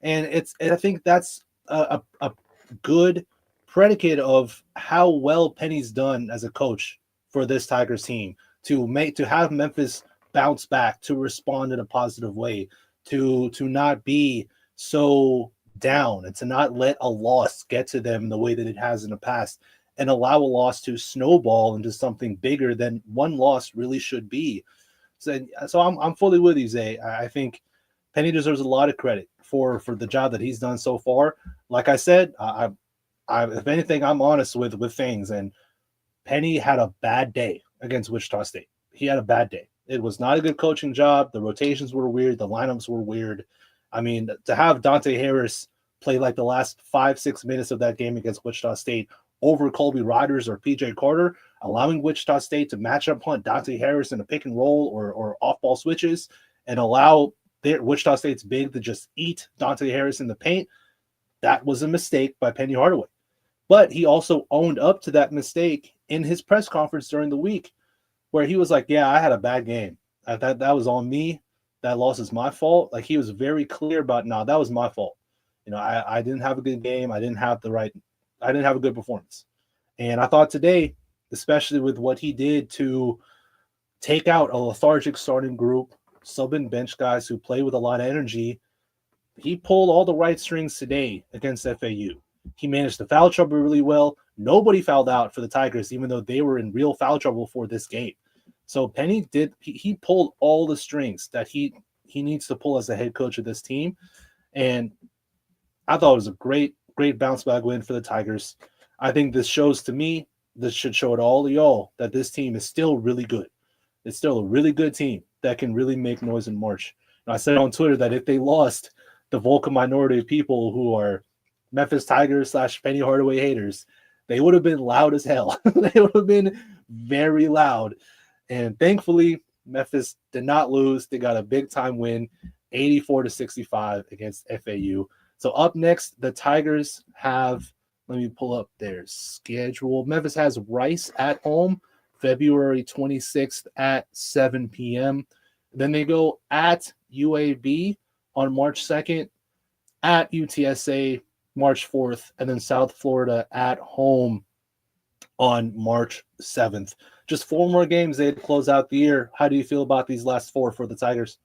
and I think that's a good predicate of how well Penny's done as a coach for this Tigers team to have Memphis bounce back, to respond in a positive way, to not be so down and to not let a loss get to them the way that it has in the past and allow a loss to snowball into something bigger than one loss really should be. So I'm fully with you, Zay. I think Penny deserves a lot of credit for the job that he's done so far. Like I said, I if anything, I'm honest with things. And Penny had a bad day against Wichita State. He had a bad day. It was not a good coaching job. The rotations were weird. The lineups were weird. I mean, to have Dante Harris play like the last 5-6 minutes of that game against Wichita State over Colby Riders or PJ Carter, allowing Wichita State to match up hunt Dante Harris in a pick and roll or off-ball switches and allow Wichita State's big to just eat Dante Harris in the paint, that was a mistake by Penny Hardaway. But he also owned up to that mistake in his press conference during the week where he was like, yeah, I had a bad game. That was on me. That loss is my fault. Like, he was very clear about, no, that was my fault. I didn't have a good game. I didn't have a good performance. And I thought today, especially with what he did to take out a lethargic starting group, sub and bench guys who play with a lot of energy, he pulled all the right strings today against FAU. He managed the foul trouble really well. Nobody fouled out for the Tigers, even though they were in real foul trouble for this game. So Penny he pulled all the strings that he needs to pull as the head coach of this team. And I thought it was a great bounce back win for the Tigers. I think this shows to me, this should show to all of y'all that this team is still really good. It's still a really good team that can really make noise in March. And I said on Twitter that if they lost, the vocal minority of people who are Memphis Tigers / Penny Hardaway haters, they would have been loud as hell. They would have been very loud. And thankfully, Memphis did not lose. They got a big time win, 84-65 against FAU. So up next, the Tigers have, let me pull up their schedule. Memphis has Rice at home, February 26th at 7 p.m. Then they go at UAB on March 2nd, at UTSA March 4th, and then South Florida at home on March 7th. Just 4 more games they close out the year. How do you feel about these last 4 for the Tigers?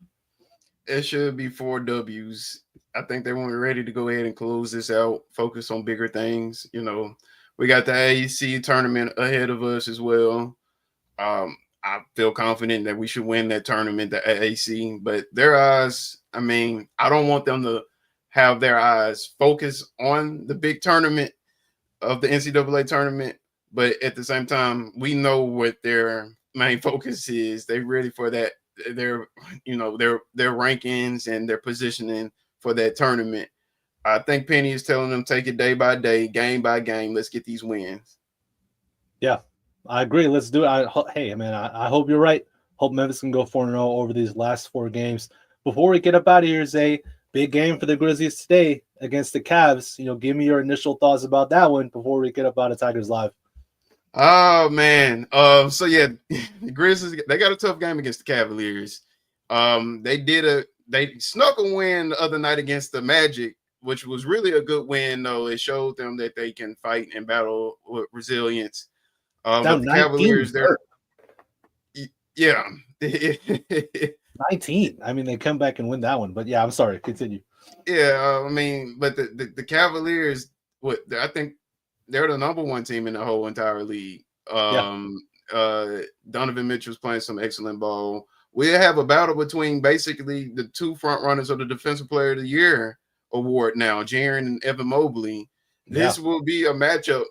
It should be 4 W's. I think they want ready to go ahead and close this out, focus on bigger things. You know, we got the AAC tournament ahead of us as well. I feel confident that we should win that tournament, the AAC, but their eyes, I mean, I don't want them to have their eyes focus on the big tournament of the NCAA tournament, but at the same time, we know what their main focus is. They're ready for that, their rankings and their positioning for that tournament. I think Penny is telling them take it day by day, game by game. Let's get these wins. Yeah, I agree. Let's do it. I hope you're right. Hope Memphis can go 4-0 over these last 4 games. Before we get up out of here, Zay, big game for the Grizzlies today against the Cavs. Give me your initial thoughts about that one before we get up out of Tigers Live. Oh, man. So, yeah, the Grizzlies, they got a tough game against the Cavaliers. They snuck a win the other night against the Magic, which was really a good win, though. It showed them that they can fight and battle with resilience. But the Cavaliers, yeah. 19. I mean, they come back and win that one. But, yeah, I'm sorry. Continue. Yeah, but the Cavaliers, I think they're the number 1 team in the whole entire league. Donovan Mitchell's playing some excellent ball. We have a battle between basically the 2 front runners of the Defensive Player of the Year award now, Jaren and Evan Mobley. This will be a matchup.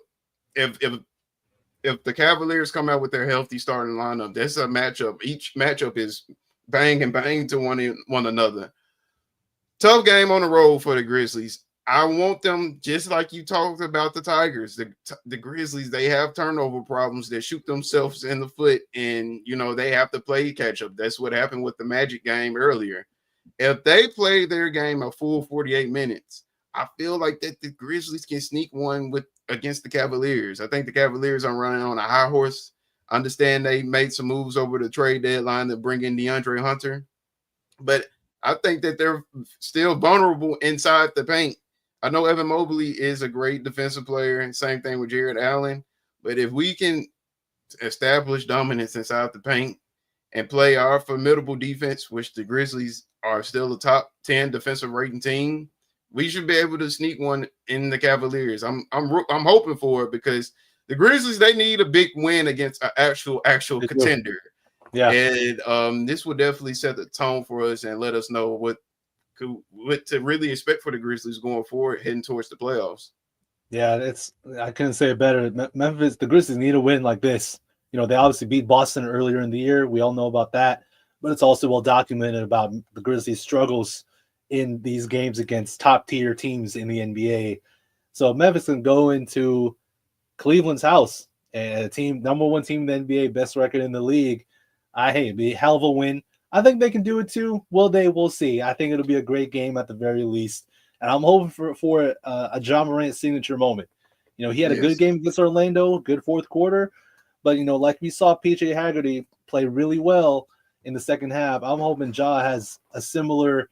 If the Cavaliers come out with their healthy starting lineup, that's a matchup. Each matchup is bang and bang to one another. Tough game on the road for the Grizzlies. I want them, just like you talked about the Tigers, the Grizzlies, they have turnover problems. They shoot themselves in the foot, and, they have to play catch up. That's what happened with the Magic game earlier. If they play their game a full 48 minutes, I feel like that the Grizzlies can sneak one against the Cavaliers. I think the Cavaliers are running on a high horse. I understand they made some moves over the trade deadline to bring in DeAndre Hunter, but I think that they're still vulnerable inside the paint. I know Evan Mobley is a great defensive player, and same thing with Jared Allen. But if we can establish dominance inside the paint and play our formidable defense, which the Grizzlies are still a top 10 defensive rating team, we should be able to sneak one in the Cavaliers. I'm hoping for it, because the Grizzlies, they need a big win against an actual contender. Yeah, and this will definitely set the tone for us and let us know what to really expect for the Grizzlies going forward, heading towards the playoffs. Yeah, I couldn't say it better. Memphis, the Grizzlies need a win like this. They obviously beat Boston earlier in the year. We all know about that, but it's also well documented about the Grizzlies' struggles in these games against top tier teams in the NBA. So Memphis can go into Cleveland's house, and a team, number 1 team in the NBA, best record in the league. It'd be a hell of a win. I think they can do it too. Will they? We'll see. I think it'll be a great game at the very least. And I'm hoping for a John Morant signature moment. He had a good game against Orlando, good 4th quarter. But, like we saw PJ Haggerty play really well in the second half, I'm hoping Ja has a similar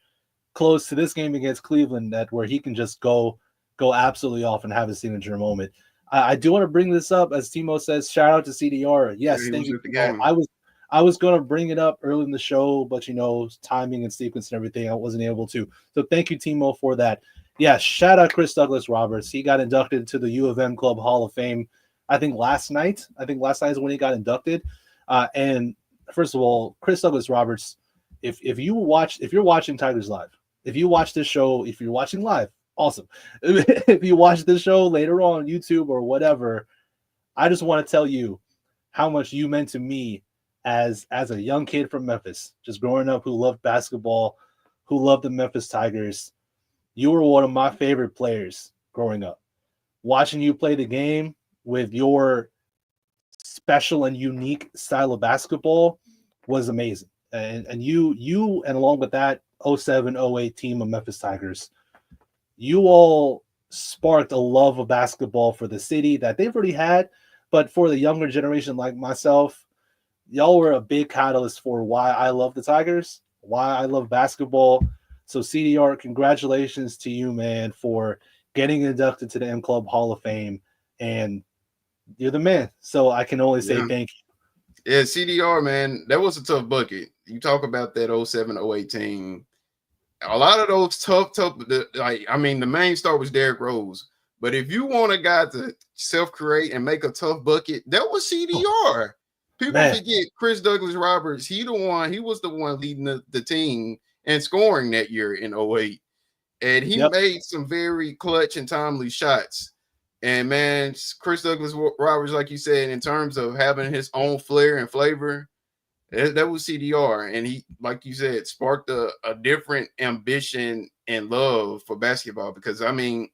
close to this game against Cleveland, where he can just go absolutely off and have a signature moment. I do want to bring this up, as Timo says, shout out to CDR. Yes, thank you. I was going to bring it up early in the show, but, timing and sequence and everything, I wasn't able to. So thank you, Timo, for that. Yeah, shout out Chris Douglas Roberts. He got inducted to the U of M Club Hall of Fame, I think last night. I think last night is when he got inducted. And first of all, Chris Douglas Roberts, if you're watching Tigers Live, if you watch this show, if you're watching live, awesome. If you watch this show later on YouTube or whatever, I just want to tell you how much you meant to me as a young kid from Memphis, just growing up, who loved basketball, who loved the Memphis Tigers. You were one of my favorite players growing up. Watching you play the game with your special and unique style of basketball was amazing. And you and along with that 07-08 team of Memphis Tigers, you all sparked a love of basketball for the city that they've already had, but for the younger generation like myself, y'all were a big catalyst for why I love the Tigers, why I love basketball. So CDR, congratulations to you, man, for getting inducted to the M Club Hall of Fame, and you're the man. So I can only say thank you. Yeah, CDR, man, that was a tough bucket. You talk about that 07-08 team. A lot of those tough, the main star was Derrick Rose. But if you want a guy to self-create and make a tough bucket, that was CDR. People forget Chris Douglas Roberts. He was the one leading the team and scoring that year in 08. And he made some very clutch and timely shots. And, man, Chris Douglas Roberts, like you said, in terms of having his own flair and flavor, that was CDR. And he, like you said, sparked a different ambition and love for basketball. Because, I mean,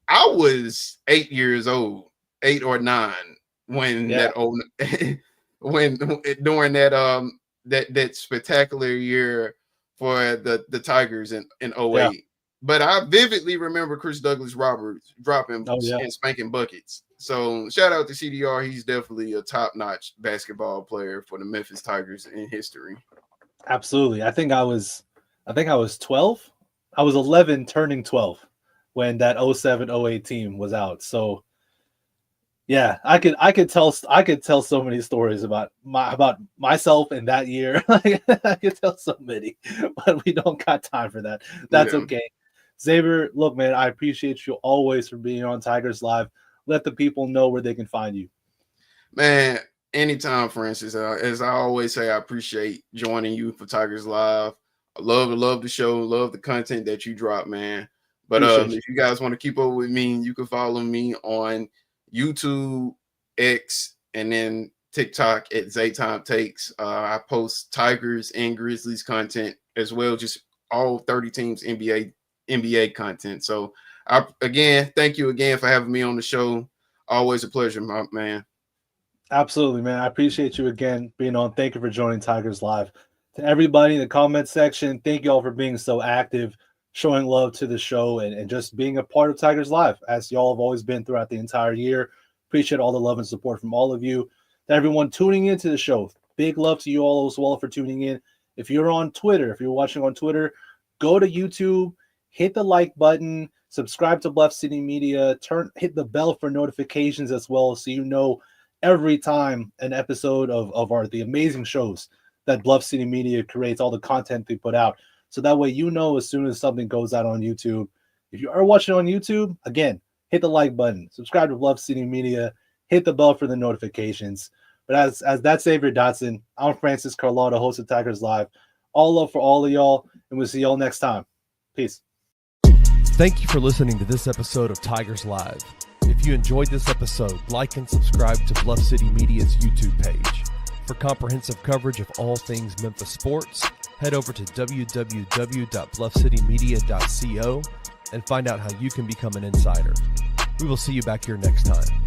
I was 8 years old, 8 or 9, when during that spectacular year for the Tigers in 08. Yeah. But I vividly remember Chris Douglas Roberts dropping and spanking buckets. So shout out to CDR. He's definitely a top-notch basketball player for the Memphis Tigers in history. Absolutely. I think I was 12. I was 11 turning 12 when that 07-08 team was out. So yeah, I could tell so many stories about myself in that year. I could tell so many, but we don't got time for that. That's okay. Xavier, look, man, I appreciate you always for being on Tigers Live. Let the people know where they can find you. Man, anytime, Francis. As I always say, I appreciate joining you for Tigers Live. I love the show, love the content that you drop, man. But if you guys want to keep up with me, you can follow me on YouTube, X, and then TikTok at Zaytime Takes. I post Tigers and Grizzlies content as well, just all 30 teams NBA content. So thank you again for having me on the show. Always a pleasure, my man. Absolutely, man. I appreciate you again being on. Thank you for joining Tigers Live. To everybody in the comment section, thank you all for being so active, showing love to the show, and just being a part of Tigers Live, as y'all have always been throughout the entire year. Appreciate all the love and support from all of you. To everyone tuning into the show, big love to you all as well for tuning in. If you're on Twitter, if you're watching on Twitter, go to YouTube, hit the like button, subscribe to Bluff City Media, hit the bell for notifications as well, so you know every time an episode of the amazing shows that Bluff City Media creates, all the content they put out. So that way you know as soon as something goes out on YouTube. If you are watching on YouTube, again, hit the like button, subscribe to Bluff City Media, hit the bell for the notifications. But as that's Xavier Dotson, I'm Francis Carlotta, host of Tigers Live. All love for all of y'all, and we'll see y'all next time. Peace. Thank you for listening to this episode of Tigers Live. If you enjoyed this episode, like and subscribe to Bluff City Media's YouTube page. For comprehensive coverage of all things Memphis sports, head over to www.bluffcitymedia.co and find out how you can become an insider. We will see you back here next time.